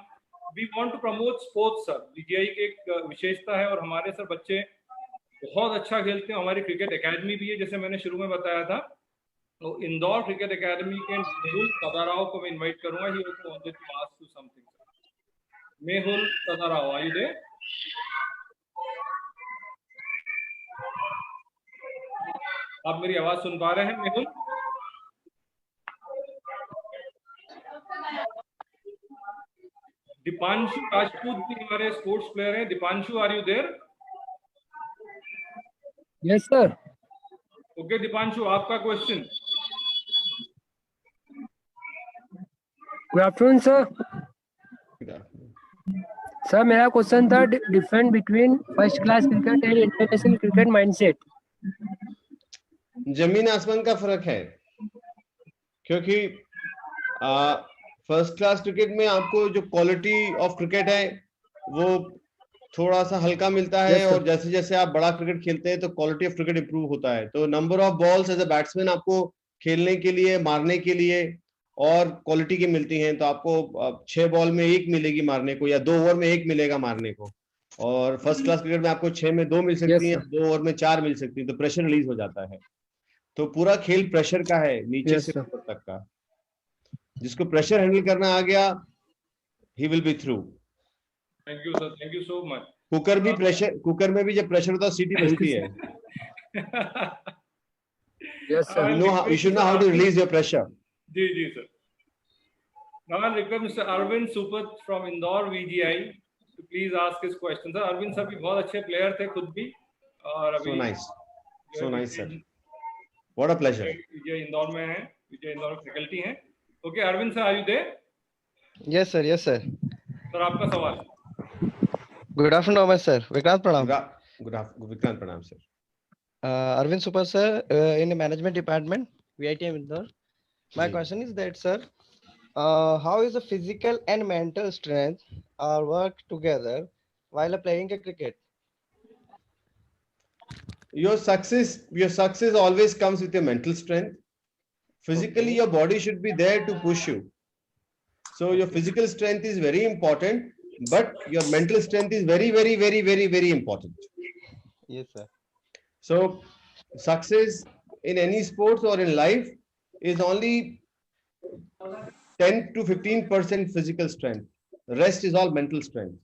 A: We want to promote sports sir, VGI की एक विशेषता है, और हमारे सर बच्चे बहुत अच्छा खेलते हैं। हमारी क्रिकेट एकेडमी भी है, जैसे मैंने शुरू में बताया था। तो इंदौर क्रिकेट एकेडमी के मेहुल सदाराव को मैं इनवाइट करूंगा। He also wanted to ask you something. Mehul Sadarao, are you there? आप मेरी आवाज सुन पा रहे हैं मेहुल? दीपांशु राजपूत भी हमारे स्पोर्ट्स प्लेयर हैं। Deepanshu, are you there?
D: Yes sir.
A: Okay Deepanshu, आपका question.
D: Good afternoon sir. Sir मेरा क्वेश्चन था difference between first class cricket and international cricket mindset.
B: जमीन आसमान का फर्क है, क्योंकि फर्स्ट क्लास क्रिकेट में आपको जो क्वालिटी ऑफ क्रिकेट है वो थोड़ा सा हल्का मिलता है, और जैसे जैसे आप बड़ा क्रिकेट खेलते हैं तो क्वालिटी ऑफ क्रिकेट इंप्रूव होता है। तो number of balls as a batsman आपको खेलने के लिए, मारने के लिए और क्वालिटी की मिलती हैं। तो आपको 6 बॉल में 1 मिलेगी मारने को, या 2 ओवर में 1 मिलेगा मारने को। और फर्स्ट क्लास क्रिकेट में आपको 6 में 2 मिल सकती हैं, 2 ओवर में 4 मिल सकती है। तो प्रेशर रिलीज हो जाता है। तो पूरा खेल प्रेशर का है, नीचे से ऊपर तक का। जिसको प्रेशर हैंडल करना आ गया, he will be through.
A: Thank you sir, thank you so much.
B: Cooker भी प्रेशर, कुकर में भी जब प्रेशर होता है सीटी बजती है।
D: Yes sir.
B: You should know how to release your pressure.
A: जी sir. Now I request Mr. Arvind Supat from Indore VGI to please ask his question. Sir Arvind sir भी बहुत अच्छे प्लेयर थे खुद भी, और अभी
B: so nice sir. What a pleasure.
A: विजय इंदौर में है, विजय इंदौर फैकल्टी हैं। Okay Arvind sir, are you there?
I: Yes sir, yes sir.
A: Sir आपका सवाल।
I: Good afternoon sir. विक्रांत प्रणाम।
B: विक्रांत प्रणाम sir.
I: Arvind Super sir, in the management department, VITM Indore. My question is that sir, how is the physical and mental strength are work together while playing a cricket?
B: Your success always comes with your mental strength. Physically, your body should be there to push you. So your physical strength is very important, but your mental strength is very, very, very, very, very important.
I: Yes sir.
B: So success in any sports or in life is only 10 to 15% physical strength. The rest is all mental strength.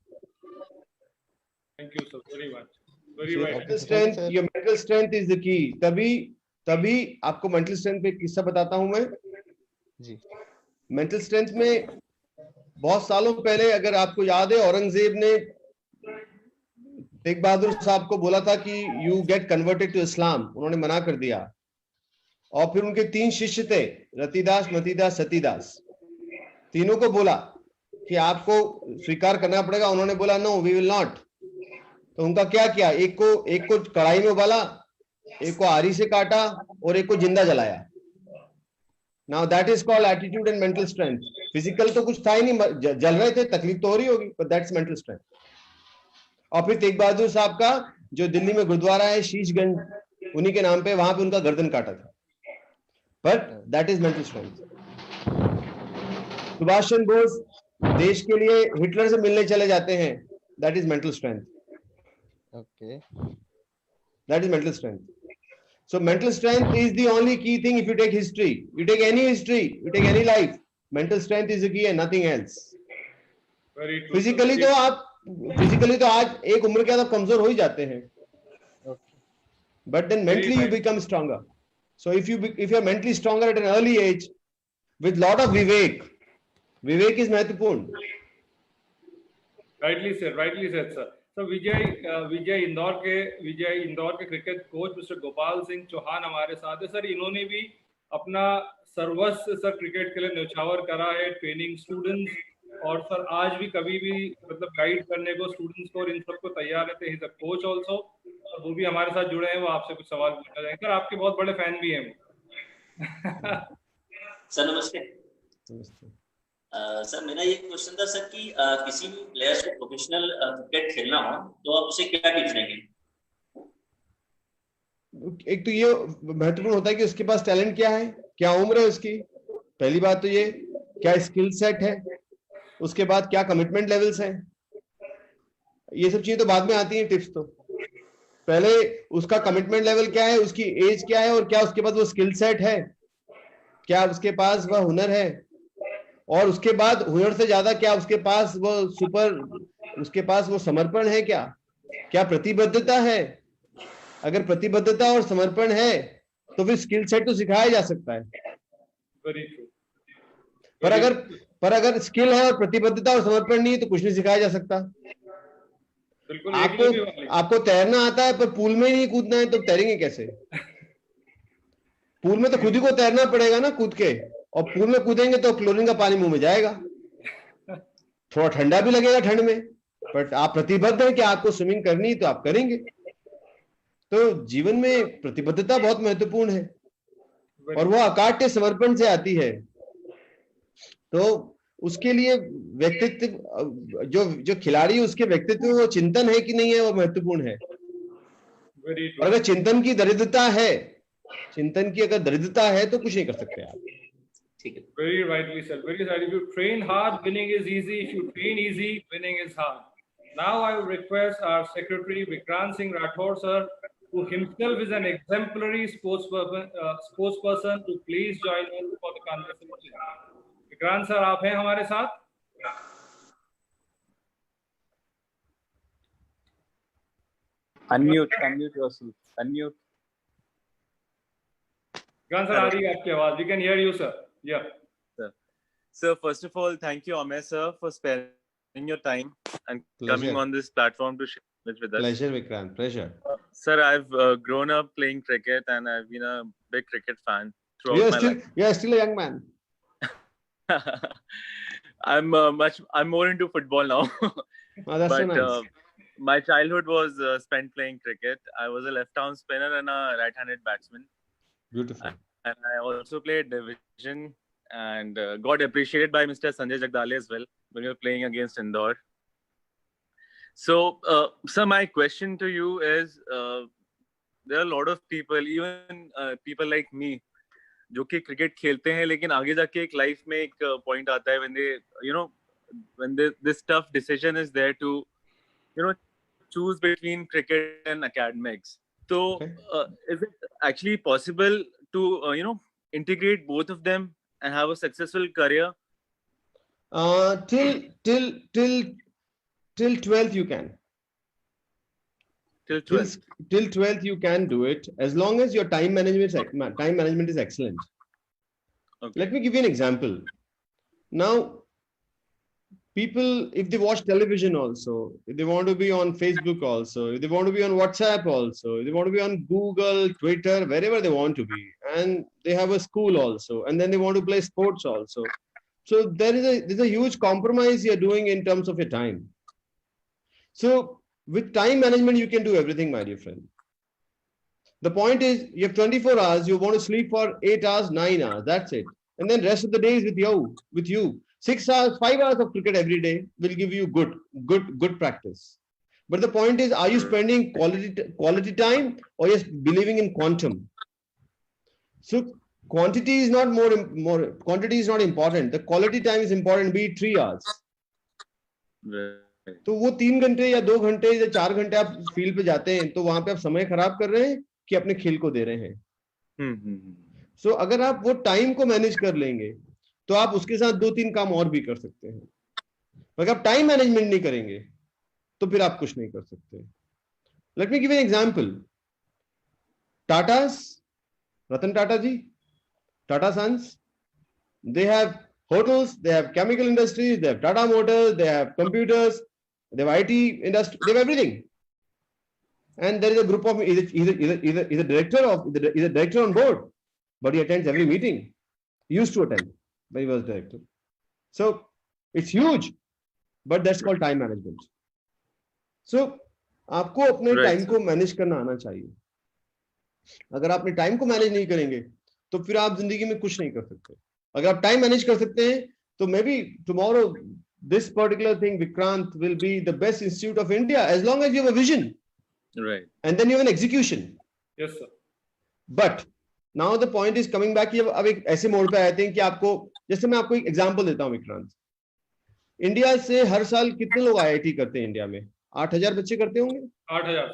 A: Thank you sir, very much. Very
B: So
A: well.
B: mental strength, your mental strength is the key. तभी आपको mental strength पे किस्सा बताता हूं मैं
I: जी।
B: mental strength में बहुत सालों पहले, अगर आपको याद है, औरंगजेब ने तेग बहादुर साहब को बोला था कि you get converted to Islam. उन्होंने मना कर दिया, और फिर उनके 3 शिष्य थे, रतिदास, मतिदास, सतीदास। तीनों को बोला कि आपको स्वीकार करना पड़ेगा। उन्होंने बोला नो, वी विल नॉट। तो उनका क्या किया, एक को कढ़ाई में उबाला, एक को आरी से काटा और एक को जिंदा जलाया। Now that is called attitude and mental strength. Physical तो कुछ था ही नहीं, जल रहे थे, तकलीफ तो हो रही होगी, but that's mental strength. और फिर तेग बहादुर साहब का जो दिल्ली में गुरुद्वारा है शीशगंज, उन्हीं के नाम पे, वहां पे उनका गर्दन काटा था, but that is mental strength. Subhash Chandra Bose देश के लिए हिटलर से मिलने चले जाते हैं, that is mental strength.
I: Okay.
B: That is mental strength. So mental strength is the only key thing. If you take history, you take any history, you take any life, mental strength is the key and nothing else.
A: Very true.
B: Physically तो आज एक उम्र के बाद कमजोर हो ही जाते हैं.
I: Okay.
B: But then mentally you become stronger. So if you are mentally stronger at an early age, with lot of vivek is महत्वपूर्ण.
A: Rightly said, sir. So Vijay Indore के cricket coach mister Gopal Singh Chauhan हमारे साथ है सर. इन्होंने भी अपना सर्वस्व सर क्रिकेट के लिए न्यौछावर करा है, ट्रेनिंग स्टूडेंट्स, और सर आज भी कभी भी मतलब गाइड करने को स्टूडेंट्स को और इन सबको तैयार रहते हैं. सर कोच ऑल्सो, और वो भी हमारे साथ जुड़े हैं, वो आपसे कुछ सवाल पूछना चाहेंगे. सर आपके बहुत बड़े फैन भी हैं वो.
J: सर नमस्ते. सर मेरा ये क्वेश्चन था सर कि किसी भी प्लेयर्स को प्रोफेशनल क्रिकेट खेलना हो तो आप उसे क्या टिप्स देंगे?
B: एक तो ये महत्वपूर्ण होता है कि उसके पास टैलेंट क्या है, क्या उम्र है उसकी, पहली बात तो ये, क्या स्किल सेट है, उसके बाद क्या कमिटमेंट लेवल्स हैं. ये सब चीजें तो बाद में आती हैं टिप्स. तो पहले उसका कमिटमेंट लेवल क्या है, उसकी एज क्या है, और क्या उसके पास वो स्किल सेट है, क्या उसके पास वह हुनर है, और उसके बाद हुनर से ज्यादा क्या उसके पास वो समर्पण है, क्या प्रतिबद्धता है. अगर प्रतिबद्धता और समर्पण है तो फिर स्किल सेट तो सिखाया जा सकता है. पर अगर स्किल है और प्रतिबद्धता और समर्पण नहीं है तो कुछ नहीं सिखाया जा सकता. आपको तैरना आता है पर पूल में नहीं कूदना है तो तैरेंगे कैसे? पूल में तो खुद ही को तैरना पड़ेगा ना, कूद के, और पूल में कूदेंगे तो क्लोरीन का पानी मुंह में जाएगा, थोड़ा ठंडा भी लगेगा ठंड में, बट आप प्रतिबद्ध हैं कि आपको स्विमिंग करनी है तो आप करेंगे. तो जीवन में प्रतिबद्धता बहुत महत्वपूर्ण है और वो अकाट्य समर्पण से आती है. तो उसके लिए व्यक्तित्व, जो खिलाड़ी उसके व्यक्तित्व वो चिंतन है कि नहीं है, वो महत्वपूर्ण है. और अगर चिंतन की दरिद्रता है तो कुछ नहीं कर सकते आप.
A: Very rightly said. Very right. If you train hard, winning is easy. If you train easy, winning is hard. Now I request our secretary Vikrant Singh Rathore sir, who himself is an exemplary spokesperson, to please join us for the conversation. Vikrant sir, आप हैं हमारे साथ?
K: Unmute yourself. Unmute.
A: Vikrant sir, आ रही है आपकी आवाज. We can hear you, sir. Yeah.
K: Sir, first of all, thank you, Amey sir, for sparing your time and coming on this platform to share it with us.
B: Pleasure, Vikrant. Pleasure.
K: Sir, I've grown up playing cricket and I've been a big cricket fan throughout my life.
B: You're still a young man.
K: I'm more into football now.
B: Oh, that's so nice.
K: My childhood was spent playing cricket. I was a left-arm spinner and a right-handed batsman.
B: Beautiful.
K: And I also played division and got appreciated by Mr. Sanjay Jagdale as well when we were playing against Indore. So, sir, my question to you is, there are a lot of people, even people like me, जो कि cricket खेलते हैं लेकिन आगे जाके एक life में एक पॉइंट आता है when this tough decision is there to choose between cricket and academics. So is it actually possible to integrate both of them and have a successful career?
B: Till 12th you can.
K: Till 12th.
B: Till 12th you can do it as long as your time management is excellent.
K: Okay.
B: Let me give you an example. Now, people, if they watch television also, if they want to be on Facebook also, if they want to be on WhatsApp also, if they want to be on Google, Twitter, wherever they want to be, and they have a school also, and then they want to play sports also. So there's a huge compromise you're doing in terms of your time. So with time management, you can do everything, my dear friend. The point is, you have 24 hours, you want to sleep for 8 hours, 9 hours, that's it. and then rest of the day is with you. 6 hours, 5 hours of cricket every day will give you good practice. But the point is, are you spending quality time, or just believing in quantum? So quantity is not quantity is not important. The quality time is important. Be it 3 hours. तो वो 3 घंटे या 2 घंटे या 4 घंटे आप field पे जाते हैं, तो वहां पे आप समय खराब कर रहे हैं कि अपने खेल को दे रहे हैं. सो अगर आप वो टाइम को मैनेज कर लेंगे तो आप उसके साथ 2-3 काम और भी कर सकते हैं. अगर आप टाइम मैनेजमेंट नहीं करेंगे तो फिर आप कुछ नहीं कर सकते. Let me give an example. Tatas, Ratan Tata ji, Tata Sons, they have hotels, they have chemical industries, they have Tata Motors, they have computers, they have IT industry, they have everything. And there is a group of, he's a director on board, but he attends every meeting. He used to attend when he was director. So it's huge, but that's called time management. So आपको अपने time को manage करना आना चाहिए. अगर आप अपने time को मैनेज नहीं करेंगे तो फिर आप जिंदगी में कुछ नहीं कर सकते. अगर आप टाइम मैनेज कर सकते हैं तो may be tomorrow this particular thing Vikrant will be the best institute of India as long as you have a vision, right, and then you have an execution.
A: Yes sir.
B: But now the point is coming back कि अब एक ऐसे mode पे आते हैं कि आपको, जैसे मैं आपको एक एग्जांपल देता हूं विक्रांत. इंडिया से हर साल कितने लोग आईआईटी करते हैं इंडिया में? 8000 बच्चे करते होंगे.
A: 8000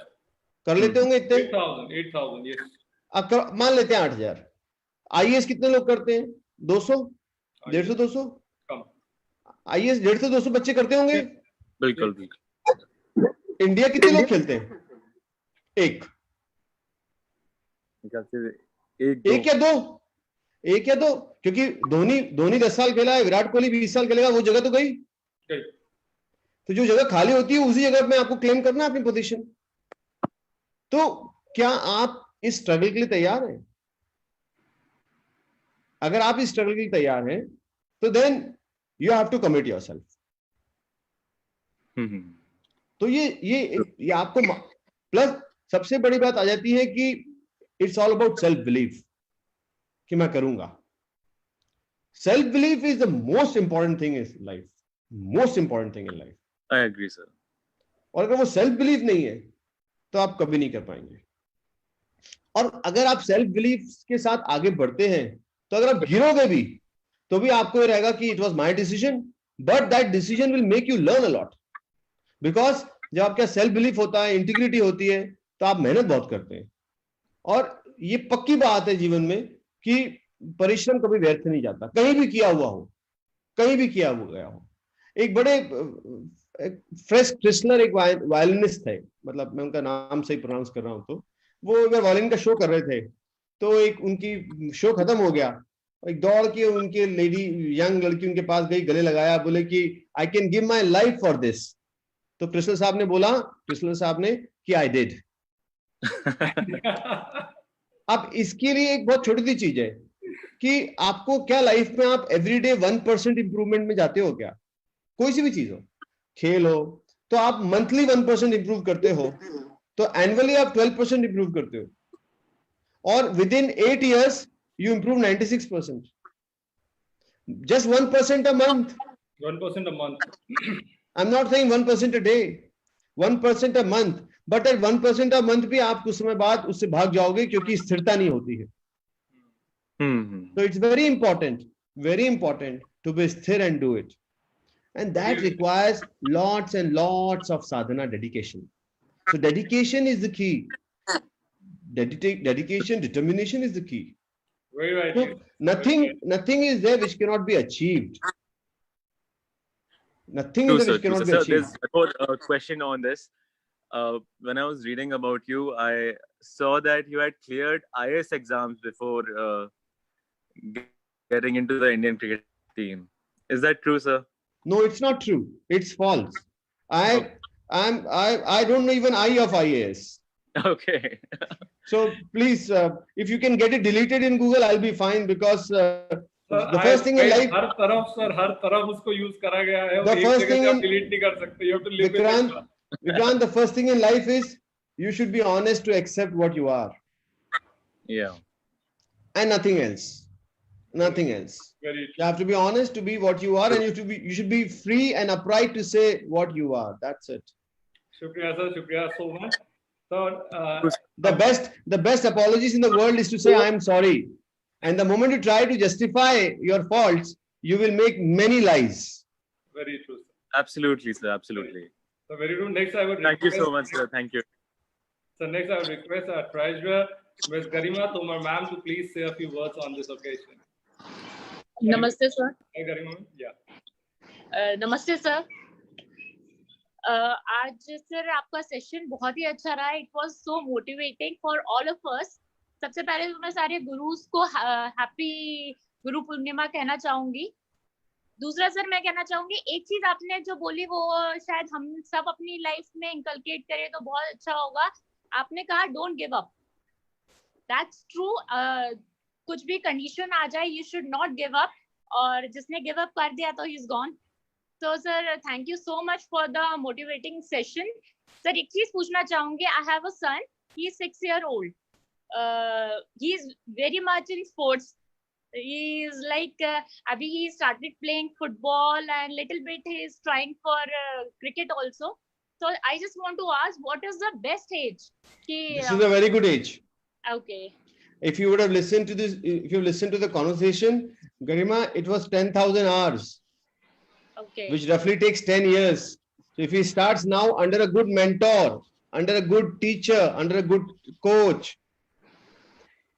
B: कर लेते होंगे इतने.
A: 8000 यस.
B: अब मान लेते हैं 8000. आईएएस कितने लोग करते हैं? 200, 150, 200. आईएएस 150, 200 बच्चे करते होंगे.
K: बिल्कुल.
B: इंडिया कितने लोग खेलते हैं? एक या दो, क्योंकि धोनी 10 साल खेला है, विराट कोहली 20 साल खेलेगा, वो जगह तो गई. तो जो जगह खाली होती है उसी जगह में आपको क्लेम करना है अपनी पोजीशन. तो क्या आप इस स्ट्रगल के लिए तैयार हैं? अगर आप इस स्ट्रगल के लिए तैयार हैं तो then you have to commit yourself. तो ये आपको प्लस सबसे बड़ी बात आ जाती है कि it's all about self belief कि मैं करूंगा. Self belief is the most important thing in life. Most important thing in life.
K: I agree sir.
B: और अगर वो सेल्फ बिलीफ नहीं है तो आप कभी नहीं कर पाएंगे. और अगर आप सेल्फ बिलीफ के साथ आगे बढ़ते हैं तो अगर आप गिरोगे भी तो भी आपको ये रहेगा कि it was my decision, but that decision will make you learn a lot. Because जब आपका सेल्फ बिलीफ होता है, इंटीग्रिटी होती है, तो आप मेहनत बहुत करते हैं. और ये पक्की बात है जीवन में कि परिश्रम कभी व्यर्थ नहीं जाता, कहीं भी किया हुआ हो, कहीं भी किया हुआ गया हो. एक बड़े फ्रेश क्रिस्लर एक वायलिनिस्ट थे, मतलब मैं उनका नाम सही प्रोनाउंस कर रहा हूं, तो वो एक बार वायलिन का शो कर रहे थे. तो एक उनकी शो खत्म हो गया, एक दौड़ के उनके लेडी यंग लड़की उनके पास गई, गले लगाया, बोले कि I can give my life for this. तो कृष्ण साहब ने कि आई डिड. अब इसके लिए एक बहुत छोटी सी चीज है कि आपको क्या लाइफ में आप एवरीडे 1% इंप्रूवमेंट में जाते हो क्या? कोई सी भी चीज हो, खेल हो, तो आप मंथली 1% इंप्रूव करते हो, तो एनुअली आप 12% इंप्रूव करते हो, और within 8 years you improve 96%. Just 1% a month.
A: 1% a month.
B: I'm not saying 1% a day. 1% a month. But at 1% a month भी आप कुछ समय बाद उससे भाग जाओगे क्योंकि स्थिरता नहीं होती है. So it's very important to be sthir and do it. And that requires lots and lots of sadhana, dedication. So dedication is the key. Dedication, determination is the key.
A: Very right.
B: So nothing is there which cannot be achieved. Nothing is there which cannot be achieved.
K: There's a question on this. When I was reading about you, I saw that you had cleared IAS exams before getting into the Indian cricket team. Is that true, sir?
B: No, it's not true. It's false. I don't know even I of IAS.
K: Okay.
B: So please, if you can get it deleted in Google, I'll be fine, because the first thing in life.
A: हर तरफ उसको use करा गया है.
B: The first thing in
A: delete नहीं कर सकते. You have to live with it.
B: Vikrant, the first thing in life is you should be honest to accept what you are.
K: Yeah.
B: And nothing else. Nothing else.
A: Very
B: You have to be honest to be what you are, and you should be free and upright to say what you are. That's it.
A: Shukriya sir, shukriya so much. So
B: The best apologies in the world is to say I am sorry, and the moment you try to justify your faults, you will make many lies.
A: very true, sir.
K: Absolutely, sir. Absolutely.
A: So very good. Next, I would
K: Thank you so much, sir. Thank you.
A: So next, I would request our treasurer, Ms. Garima Tomar ma'am, to please say a few words on this occasion.
L: नमस्ते sir.
A: Garima, yeah.
L: नमस्ते sir. आज sir आपका session बहुत ही अच्छा रहा. It was so motivating for all of us. सबसे पहले तो मैं सारे गुरुज को हैप्पी गुरु पूर्णिमा कहना चाहूंगी. दूसरा सर मैं कहना चाहूंगी, एक चीज आपने जो बोली वो शायद हम सब अपनी लाइफ में इंकलकेट करें तो बहुत अच्छा होगा. आपने कहा don't give up. That's true. कुछ भी कंडीशन आ जाए you should not give up, और जिसने गिव अप कर दिया तो ही इज गॉन. तो sir thank you so much for the motivating session. Sir एक चीज पूछना चाहूंगी. I have a son, he is 6 years old. He is very much in sports. He is like abhi he started playing football and little bit he is trying for cricket also. So I just want to ask, what is the best age?
B: This is a very good age.
L: Okay.
B: If you would have listened to this, if you listened to the conversation, Garima, it was 10,000 hours.
L: Okay.
B: Which roughly takes 10 years. So if he starts now under a good mentor, under a good teacher, under a good coach,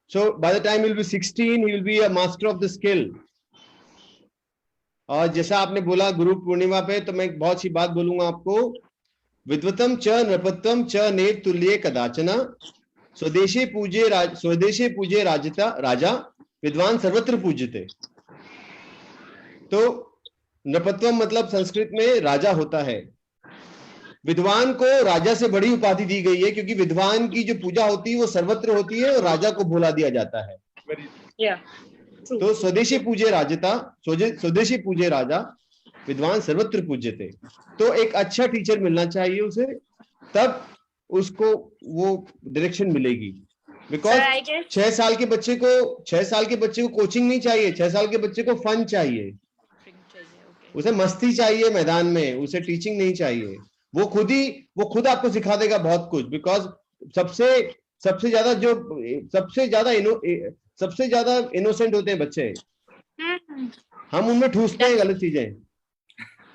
B: so by the time he'll be 16, he will be a master of the skill. और जैसा आपने बोला गुरु पूर्णिमा पे, तो मैं एक बहुत सी बात बोलूंगा आपको. विद्वतम च नृपत्वम च नेर तुल्ये कदाचना, स्वदेशे पूजे राजा, विद्वान सर्वत्र पूज्यते. तो नृपत्वम मतलब संस्कृत में राजा होता है. विद्वान को राजा से बड़ी उपाधि दी गई है, क्योंकि विद्वान की जो पूजा होती है वो सर्वत्र होती है और राजा को भुला दिया जाता है. तो स्वदेशी पूजे राजता, स्वदेशी पूजे राजा, विद्वान सर्वत्र पूज्यते. तो एक अच्छा टीचर मिलना चाहिए उसे, तब उसको वो डायरेक्शन मिलेगी. बिकॉज 6 साल के बच्चे को कोचिंग नहीं चाहिए. 6 साल के बच्चे को फन चाहिए, उसे मस्ती चाहिए मैदान में, उसे टीचिंग नहीं चाहिए. वो खुद आपको सिखा देगा बहुत कुछ. बिकॉज सबसे ज्यादा इनोसेंट होते हैं बच्चे. हम उनमें ठूसते हैं गलत चीजें.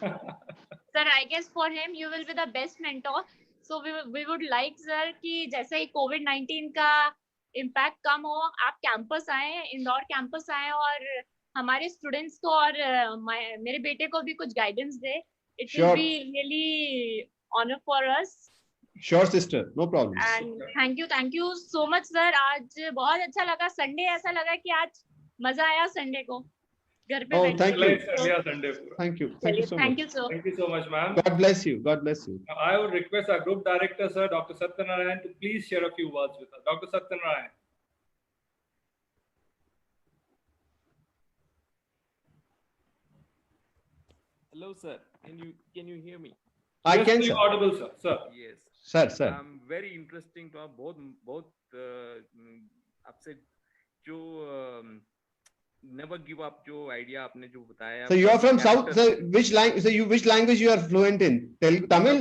L: Sir, I guess for him you will be the best mentor. So we would like sir कि जैसे ही कोविड-19 का इम्पैक्ट कम हो, आप कैंपस आए, इंदौर कैंपस आए और हमारे स्टूडेंट्स को और मेरे बेटे को भी कुछ guidance they. It will be really honor for us.
B: Sure sister, no problem.
L: And thank you so much sir. आज बहुत अच्छा लगा. संडे ऐसा लगा कि आज मजा आया संडे को घर पे बैठ के.
B: Thank you so much.
A: Thank you so much, ma'am.
B: God bless you. God bless you.
A: I would request our group director, sir, Dr. Satyanarayan, to please share a few words with us. Dr. Satyanarayan.
M: Hello, sir. Can you hear me?
B: I can,
A: sir. Audible, sir. Sir.
M: Yes.
B: Sir.
M: Very interesting to बहुत आपसे जो never give up जो idea आपने जो बताया.
B: So you are from South. So which language you are fluent in? Tamil?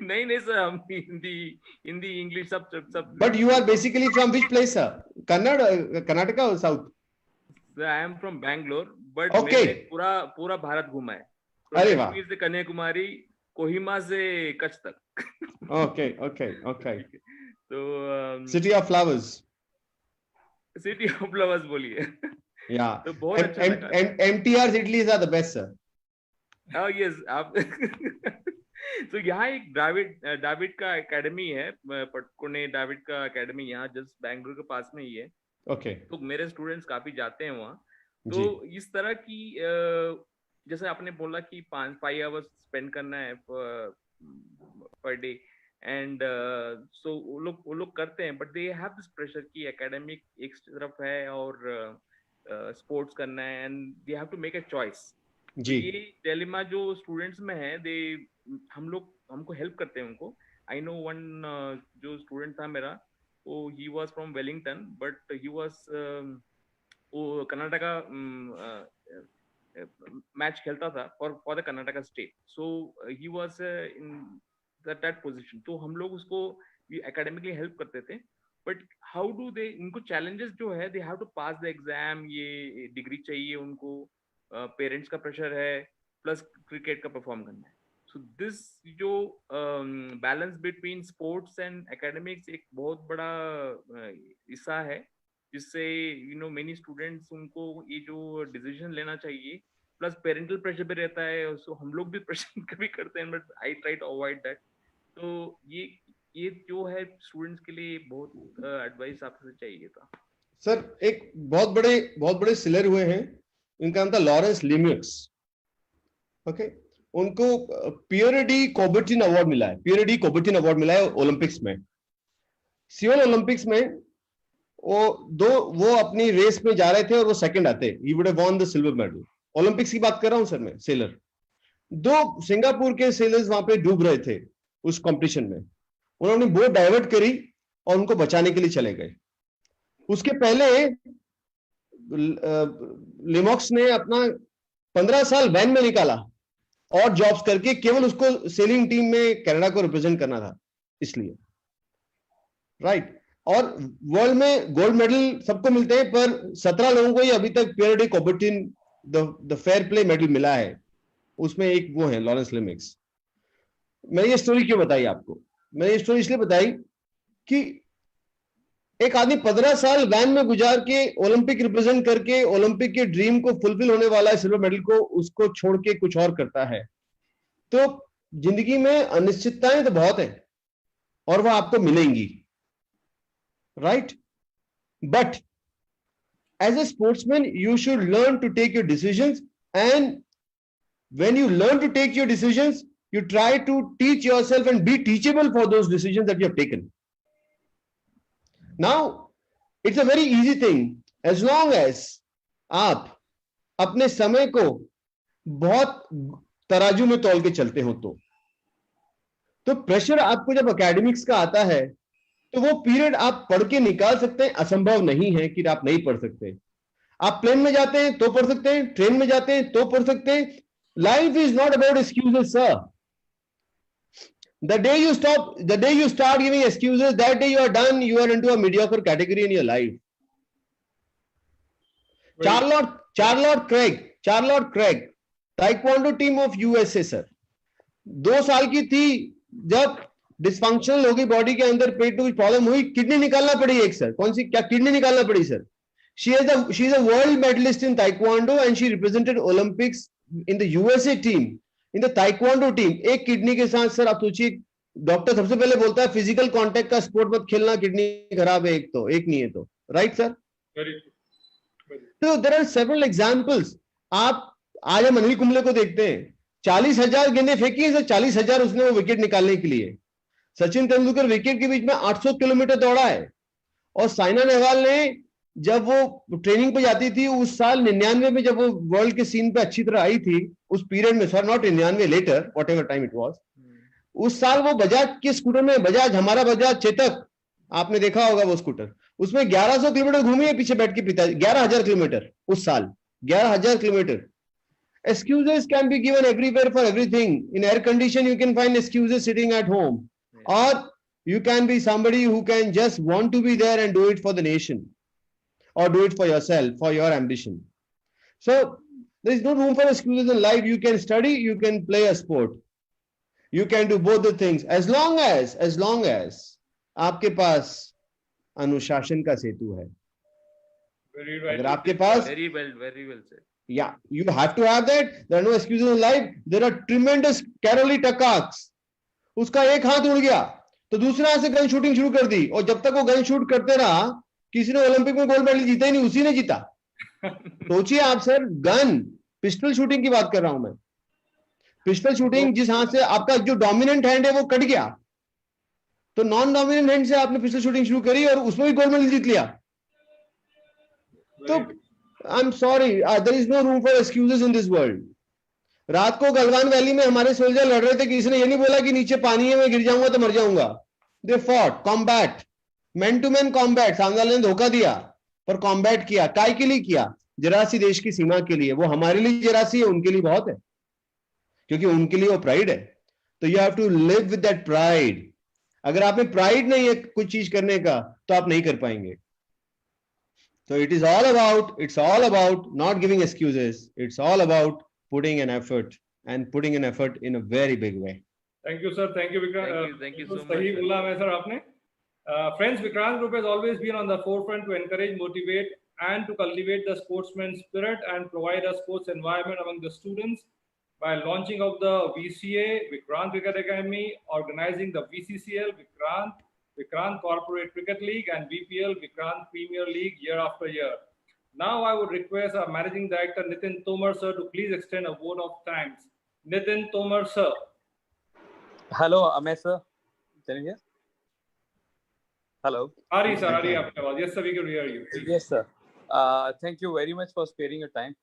M: नहीं sir, हम Hindi English सब.
B: But you are basically from which place, sir? Karnataka or South?
M: Sir, I am from Bangalore, but
B: okay.
M: मैंने पूरा भारत घूमा है.
B: अरे वाह.
M: से कन्याकुमारी, कोहिमा से कच्छ तक.
B: Okay.
M: तो
B: City of Flowers.
M: City of Flowers बोलिए.
B: Yeah.
M: तो बहुत अच्छा लगा.
B: MTR's Idlis are the best, sir.
M: Oh yes, आप. तो यहाँ एक डाविड का एकेडमी है, पुणे डाविड का एकेडमी यहाँ जस्ट बैंगलोर के पास में ही है.
B: Okay.
M: तो मेरे स्टूडेंट्स काफी जाते हैं वहाँ. तो इस तरह की जैसे आपने बोला कि 5 hours स्पेंड करना है पर डे, एंड सो वो लोग करते हैं, but they have this pressure कि एकेडमिक एक तरफ है और स्पोर्ट्स करना है, and they have to make a choice. ये डिलेमा जो स्टूडेंट्स में है, हमको हेल्प करते हैं उनको. आई नो वन जो स्टूडेंट था मेरा, वो he was from Wellington, but he was वो कर्नाटका मैच खेलता था for the Karnataka state, so he was in that position. तो हम लोग उसको एकेडमिकली हेल्प करते थे, बट हाउ डू दे, इनको चैलेंजेस जो है, they have to pass the exam, ये डिग्री चाहिए उनको, पेरेंट्स का प्रेशर है, प्लस क्रिकेट का परफॉर्म करना है। सो दिस जो balance between sports and academics एक बहुत बड़ा हिस्सा है, जिससे मेनी स्टूडेंट्स, उनको ये जो डिसीजन लेना चाहिए, प्लस पेरेंटल प्रेशर भी रहता है, सो हम लोग भी प्रेशर कभी करते हैं, but I try to avoid that. तो ये जो है स्टूडेंट्स के लिए बहुत एडवाइस आपसे चाहिए था।
B: सर एक बहुत बड़े सिलर हुए हैं, इनका नाम था लॉरेंस लिमिक्स। ओके, उनको पियर डी कोबर्टिन अवार्ड मिला है, पियर डी कोबर्टिन अवार्ड मिला है ओलंपिक्स में। सियोल ओलंपिक्स में वो अपनी रेस में जा रहे थे और वो सेकंड आते, he would have won the silver medal. Olympics की बात कर रहा हूं सर मैं, सेलर। 2 सिंगापुर के सेलर्स वहां पे डूब रहे थे उस कंपटीशन में, उन्होंने बोट डाइवर्ट करी और उनको बचाने के लिए चले गए। उसके पहले लिमॉक्स ने अपना 15 साल वैन में निकाला और जॉब्स करके, केवल उसको सेलिंग टीम में कनाडा को रिप्रेजेंट करना था इसलिए, राइट। और वर्ल्ड में गोल्ड मेडल सबको मिलते हैं, पर 17 लोगों को ही अभी तक Pierre de Coubertin the fair play medal मिला है, उसमें एक वो है लॉरेंस लिमिक्स। मैंने ये स्टोरी क्यों बताई आपको? मैंने ये स्टोरी इसलिए बताई कि एक आदमी 15 साल वैन में गुजार के ओलंपिक रिप्रेजेंट करके ओलंपिक के ड्रीम को फुलफिल होने वाला है, सिल्वर मेडल को, उसको छोड़ के कुछ और करता है। तो जिंदगी में अनिश्चितताएं तो बहुत है और वह आपको मिलेंगी, right. But as a sportsman you should learn to take your decisions, and when you learn to take your decisions you try to teach yourself and be teachable for those decisions that you have taken. Now it's a very easy thing as long as आप अपने समय को बहुत तराजू में तौल के चलते हो। तो प्रेशर आपको जब एकेडमिक्स का आता है तो वो पीरियड आप पढ़ के निकाल सकते हैं, असंभव नहीं है कि आप नहीं पढ़ सकते। आप प्लेन में जाते हैं तो पढ़ सकते हैं, ट्रेन में जाते हैं तो पढ़ सकते हैं। Life is not about excuses sir. The day you start giving excuses, that day you are done. You are into a mediocre category in your life. Charlotte Craig, Taekwondo team of USA sir, 2 साल की थी जब dysfunctional होगी body के अंदर, पेट में कुछ problem हुई, किडनी निकालना पड़ी एक सर। कौन सी, क्या किडनी निकालना पड़ी sir? She is a world medalist in Taekwondo and she represented Olympics in the USA team. In the taekwondo team. एक किडनी के साथ सर आप सोचिए, डॉक्टर सबसे पहले बोलता है फिजिकल कांटेक्ट का स्पोर्ट मत खेलना, किडनी खराब है, एक नहीं है तो, राइट सर। तो देयर आर सेवरल एग्जांपल्स। आप आज हम अनिल कुंबले को देखते हैं, 40,000 गेंदें फेंकी है सर, 40,000 उसने वो विकेट निकालने के लिए। सचिन तेंदुलकर विकेट के बीच में 800 किलोमीटर दौड़ा है। और साइना नेहवाल ने जब वो ट्रेनिंग पे जाती थी उस साल 99 में, जब वो वर्ल्ड के सीन पे अच्छी तरह आई थी उस पीरियड में, sir not 99 later, whatever time it was, उस साल वो बजाज के स्कूटर में, हमारा बजाज चेतक, आपने देखा होगा वो स्कूटर, उसमें 1100 किलोमीटर घूमी है पीछे बैठ के पिताजी, 11,000 किलोमीटर उस साल, 11,000 kilometre. Excuses can be given everywhere for everything. In air condition you can find excuses sitting at home, or you can be somebody who can just want to be there and do it for the nation, or do it for yourself, for your ambition. So there is no room for excuses in life. You can study, you can play a sport, you can do both the things as long as आपके पास अनुशासन का सेतु है। अगर आपके पास,
M: very well said.
B: Yeah, you have to have that. There are no excuses in life. There are tremendous Carolee Takaks. उसका एक हाथ उड़ गया तो दूसरा हाथ से गन शूटिंग शुरू कर दी, और जब तक वो गन शूट करते रहा, किसी ने ओलंपिक में गोल्ड मेडल जीता ही नहीं, उसी ने जीता। सोचिए आप सर, गन पिस्टल शूटिंग की बात कर रहा हूं मैं। पिस्टल शूटिंग, जिस हाथ से आपका जो डोमिनेंट हैंड है वो कट गया, तो नॉन डोमिनेंट हैंड से आपने पिस्टल शूटिंग शुरू करी और उसमें भी गोल्ड मेडल जीत लिया। तो I am sorry, there is no room for excuses in this world. रात को गलवान वैली में हमारे सोल्जर लड़ रहे थे, किसी ने ये नहीं बोला कि नीचे पानी है मैं गिर जाऊंगा तो मर जाऊंगा। They fought combat, man to man combat, सामने वाले ने धोखा दिया, पर कॉम्बैट किया, काय के लिए किया? जरासी देश की सीमा के लिए। वो हमारे लिए जरासी है, उनके लिए बहुत है, क्योंकि उनके लिए वो प्राइड है। तो you have to live with that pride. अगर आप में प्राइड नहीं है कुछ चीज करने का, तो आप नहीं कर पाएंगे। So it is all about, it's all about not giving excuses. It's all about putting an effort and putting an effort in a very big way.
A: Thank you, sir. Thank you, Vikrant.
M: Thank you so much.
A: सही बोला है sir आपने. Friends, Vikrant Group has always been on the forefront to encourage, motivate, and to cultivate the sportsman spirit and provide a sports environment among the students by launching of the VCA, Vikrant Cricket Academy, organizing the VCCL, Vikrant Corporate Cricket League, and VPL, Vikrant Premier League, year after year. Now I would request our Managing Director Nitin Tomar sir to please extend a vote of thanks. Nitin Tomar sir.
K: Hello, Amey sir. Can you hear? Hello.
A: Ari sir, Ari आपकी आवाज. Yes sir, we can hear you. Please.
K: Yes sir. Thank you very much for sparing your time.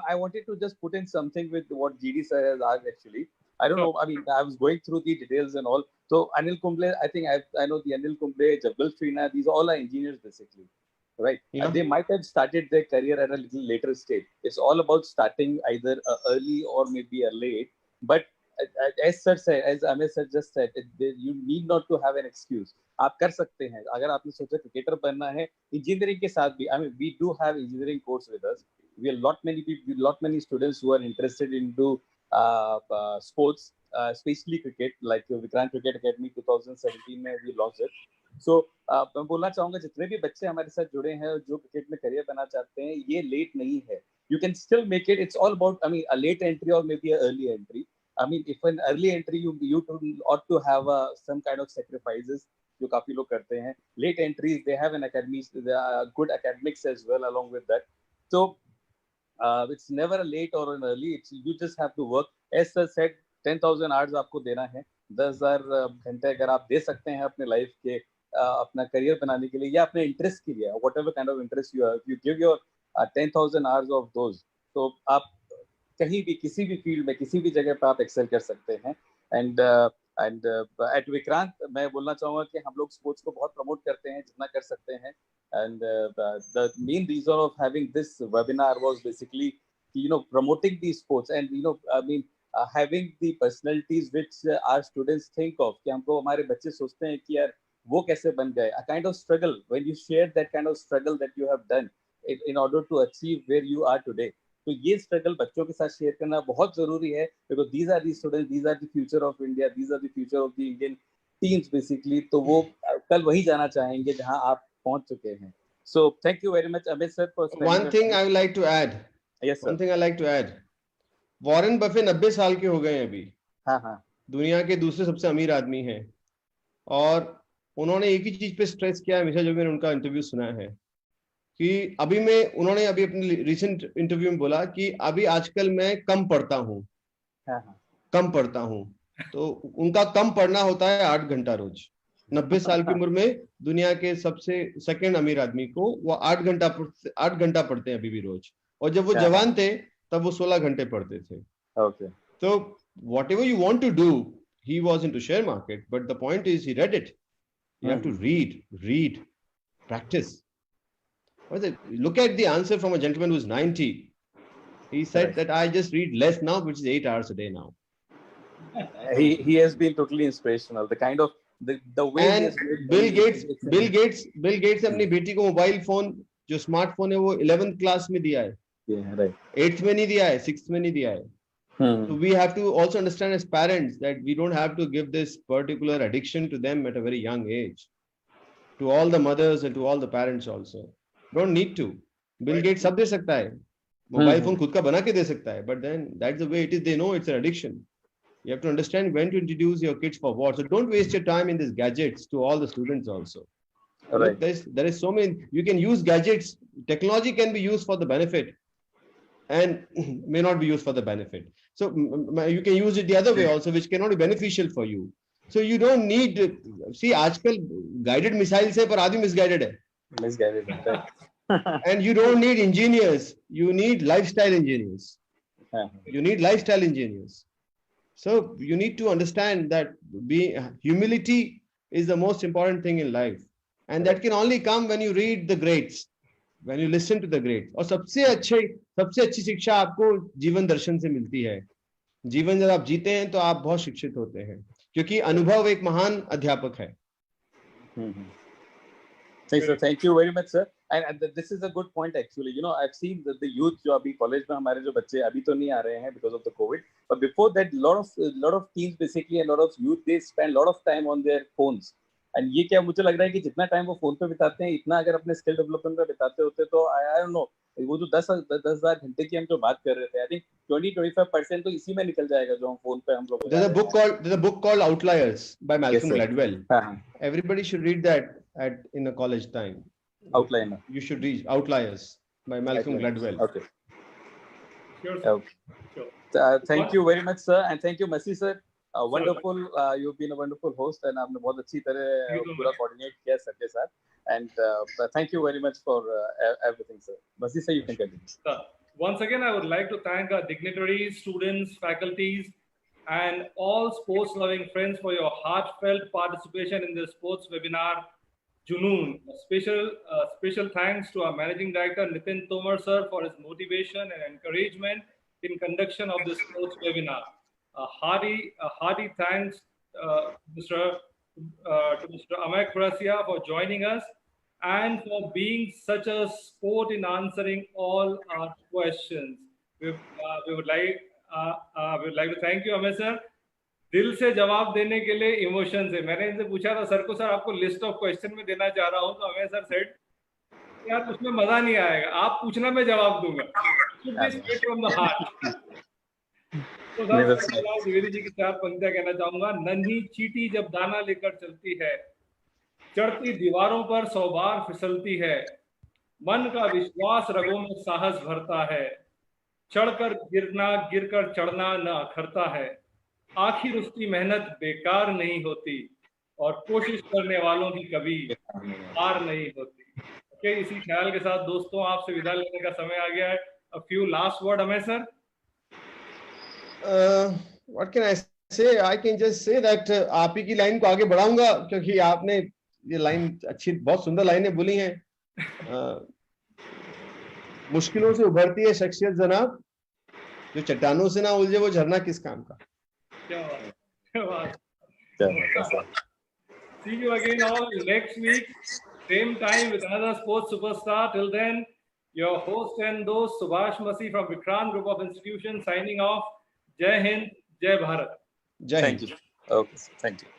K: I wanted to just put in something with what GD sir has asked actually. I don't know. I mean, I was going through the details and all. So Anil Kumble, I think I know the Anil Kumble, Jabal Trina, these all are engineers basically, right?
B: Yeah.
K: They might have started their career at a little later stage. It's all about starting either early or maybe late. But as sir said, as Amey sir just said, you need not to have an excuse. आप कर सकते हैं. अगर आपने सोचा cricketer बनना है, engineering के साथ भी, I mean, we do have engineering course with us. We have lot many students who are interested into sports, especially cricket, like Vikrant Cricket Academy 2017 में we launched it. So मैं बोलना चाहूँगा जितने भी बच्चे हमारे साथ जुड़े हैं जो क्रिकेट में करियर बनाना चाहते हैं, ये लेट नहीं है. You can still make it. It's all about, I mean, a late entry or maybe an early entry. I mean, if an early entry, you ought to have some kind of sacrifices. जो काफी लोग करते हैं. Late entries, they have an academy, good academics as well along with that. So it's never a late or an early. You just have to work. As sir said, 10,000 hours आपको देना है. 10,000 घंटे अगर आप दे सकते हैं अपने लाइफ के अपना करियर बनाने के लिए या अपने इंटरेस्ट के लिए, whatever kind of interest you have, you give your 10,000 hours of those, तो आप कहीं भी किसी भी फील्ड में किसी भी जगह पर आप एक्सेल कर सकते हैं. एंड एट विक्रांत मैं बोलना चाहूँगा कि हम लोग स्पोर्ट्स को बहुत प्रमोट करते हैं जितना कर सकते हैं. And the main reason of having this webinar was basically promoting these sports and I mean having the personalities which our students think of कि हमको हमारे बच्चे सोचते हैं कि यार वो कैसे बन गए. A kind of struggle, when you share that kind of struggle that you have done in order to achieve where you are today, तो ये स्ट्रगल बच्चों के साथ शेयर करना बहुत जरूरी है, because these are the students, these are the future of India, these are the future of the Indian teams basically. तो वो कल वही जाना चाहेंगे जहां आप पहुंच चुके हैं. So thank you very much, Amit sir, for
B: one thing I would like to add.
K: Yes sir.
B: One thing I like to add. Warren Buffett 90 साल के हो गए हैं अभी.
K: हाँ.
B: दुनिया के दूसरे सबसे अमीर आदमी हैं और उन्होंने एक ही चीज पे स्ट्रेस किया हमेशा जब मैंने उनका इंटरव्यू सुना है कि उन्होंने अभी अपने रिसेंट इंटरव्यू में बोला कि अभी आजकल मैं कम पढ़ता हूँ. कम पढ़ता हूँ. तो उनका कम पढ़ना होता है 8 घंटा रोज. 90 साल की उम्र में दुनिया के सबसे सेकंड अमीर आदमी को वो 8 घंटा पढ़ते हैं अभी भी रोज. और जब वो जवान थे तब वो 16 घंटे पढ़ते थे.
K: Okay.
B: So whatever you want to do, he was into share market, but the point is he read it. You have to read, practice. Look at the answer from a gentleman who's 90. He said that I just read less now, which is 8 hours a day now.
K: He has been totally inspirational. The kind of the way.
B: And Bill Gates अपनी बेटी को mobile phone जो smartphone है वो 11th class में दिया है.
K: Yeah, right.
B: 8th में नहीं दिया है, 6th में नहीं दिया है. So we have to also understand as parents that we don't have to give this particular addiction to them at a very young age. To all the mothers and to all the parents also. Don't need to. Bill Gates सब दे सकता है. Mobile phone खुद का बना के दे सकता है. But then that's the way it is. They know it's an addiction. You have to understand when to introduce your kids for what. So don't waste your time in these gadgets to all the students also. Right. There is so many. You can use gadgets. Technology can be used for the benefit and may not be used for the benefit. So you can use it the other way also, which cannot be beneficial for you. So you don't need. See, आजकल guided missiles है पर आदमी misguided है.
K: Misguided.
B: And you don't need engineers. You need lifestyle engineers. You need lifestyle engineers. So you need to understand that humility is the most important thing in life. And that can only come when you read the greats. when you listen to the greats. और सबसे अच्छी शिक्षा आपको जीवन दर्शन से मिलती है. जीवन जब आप जीते हैं तो आप बहुत शिक्षित होते हैं, क्योंकि अनुभव एक महान अध्यापक है.
N: Thank you very much, sir. And this is a good point actually. You know, I've seen that the youth जो अभी कॉलेज में हमारे जो बच्चे अभी तो नहीं आ रहे हैं because of the COVID, but before that, lot of teens basically and lot of youth they spend lot of time on their phones. And ये क्या मुझे लग रहा है कि जितना टाइम वो फोन पे बिताते हैं, इतना अगर अपने स्किल डेवलपमेंट पे बिताते होते तो I don't know, वो जो 10,000 घंटे की हम जो बात कर रहे थे, I think 20-25% तो इसी में निकल जाएगा जो हम फोन पे हम लोग.
B: There's a book called Outliers by Malcolm Gladwell. Everybody should read that in a college time.
N: Outlier.
B: You should read Outliers by Malcolm Gladwell.
N: Okay.
A: Sure.
N: Okay. Sure. Thank you very much, sir, and thank you, Messi sir. Wonderful. You've been a wonderful host, and आपने बहुत अच्छी तरह पूरा coordinate किया सबके साथ. And thank you very much for everything, sir. Messi sir, you can continue.
A: Once again, I would like to thank our dignitaries, students, faculties, and all sports-loving friends for your heartfelt participation in this sports webinar, Junoon. A special thanks to our Managing Director, Nitin Tomar sir, for his motivation and encouragement in conduction of this sports webinar. A hearty thanks to Mr. Amek Khurasia for joining us and for being such a sport in answering all our questions. We would like to thank you, Amek sir. दिल से जवाब देने के लिए emotion से. मैंने इनसे पूछा था सर को, सर आपको लिस्ट ऑफ क्वेश्चन में देना चाह रहा हूँ, तो हमें सर सेड यार उसमें मजा नहीं आएगा, आप पूछना मैं जवाब दूंगा. Straight from the heart. तो द्विवेदी जी की 4 पंक्तियां कहना चाहूंगा. नन्ही चींटी जब दाना लेकर चलती है, चढ़ती दीवारों पर 100 बार फिसलती है, मन का विश्वास रगों में साहस भरता है, चढ़कर गिरना गिरकर चढ़ना न अखरता है, आखिर उसकी मेहनत बेकार नहीं होती और कोशिश करने वालों की कभी हार नहीं होती. ओके, इसी ख्याल के साथ दोस्तों आपसे विदा लेने का समय आ गया है. A few last word, Amek sir.
B: What can I say? I can just say that आप ही की लाइन को आगे बढ़ाऊंगा, क्योंकि आपने ये लाइन अच्छी, बहुत सुंदर लाइनें बोली हैं. मुश्किलों से उभरती है शख्सियत जनाब, जो चट्टानों से ना उलझे वो झरना किस काम का.
A: क्या बात. See you again all next week, same time with another sports superstar. Till then, your host and host Subhash Masi from Vikrant Group of Institutions signing off. Jai Hind, Jai Bharat.
B: Jai Hind.
N: Thank you. Okay, thank you.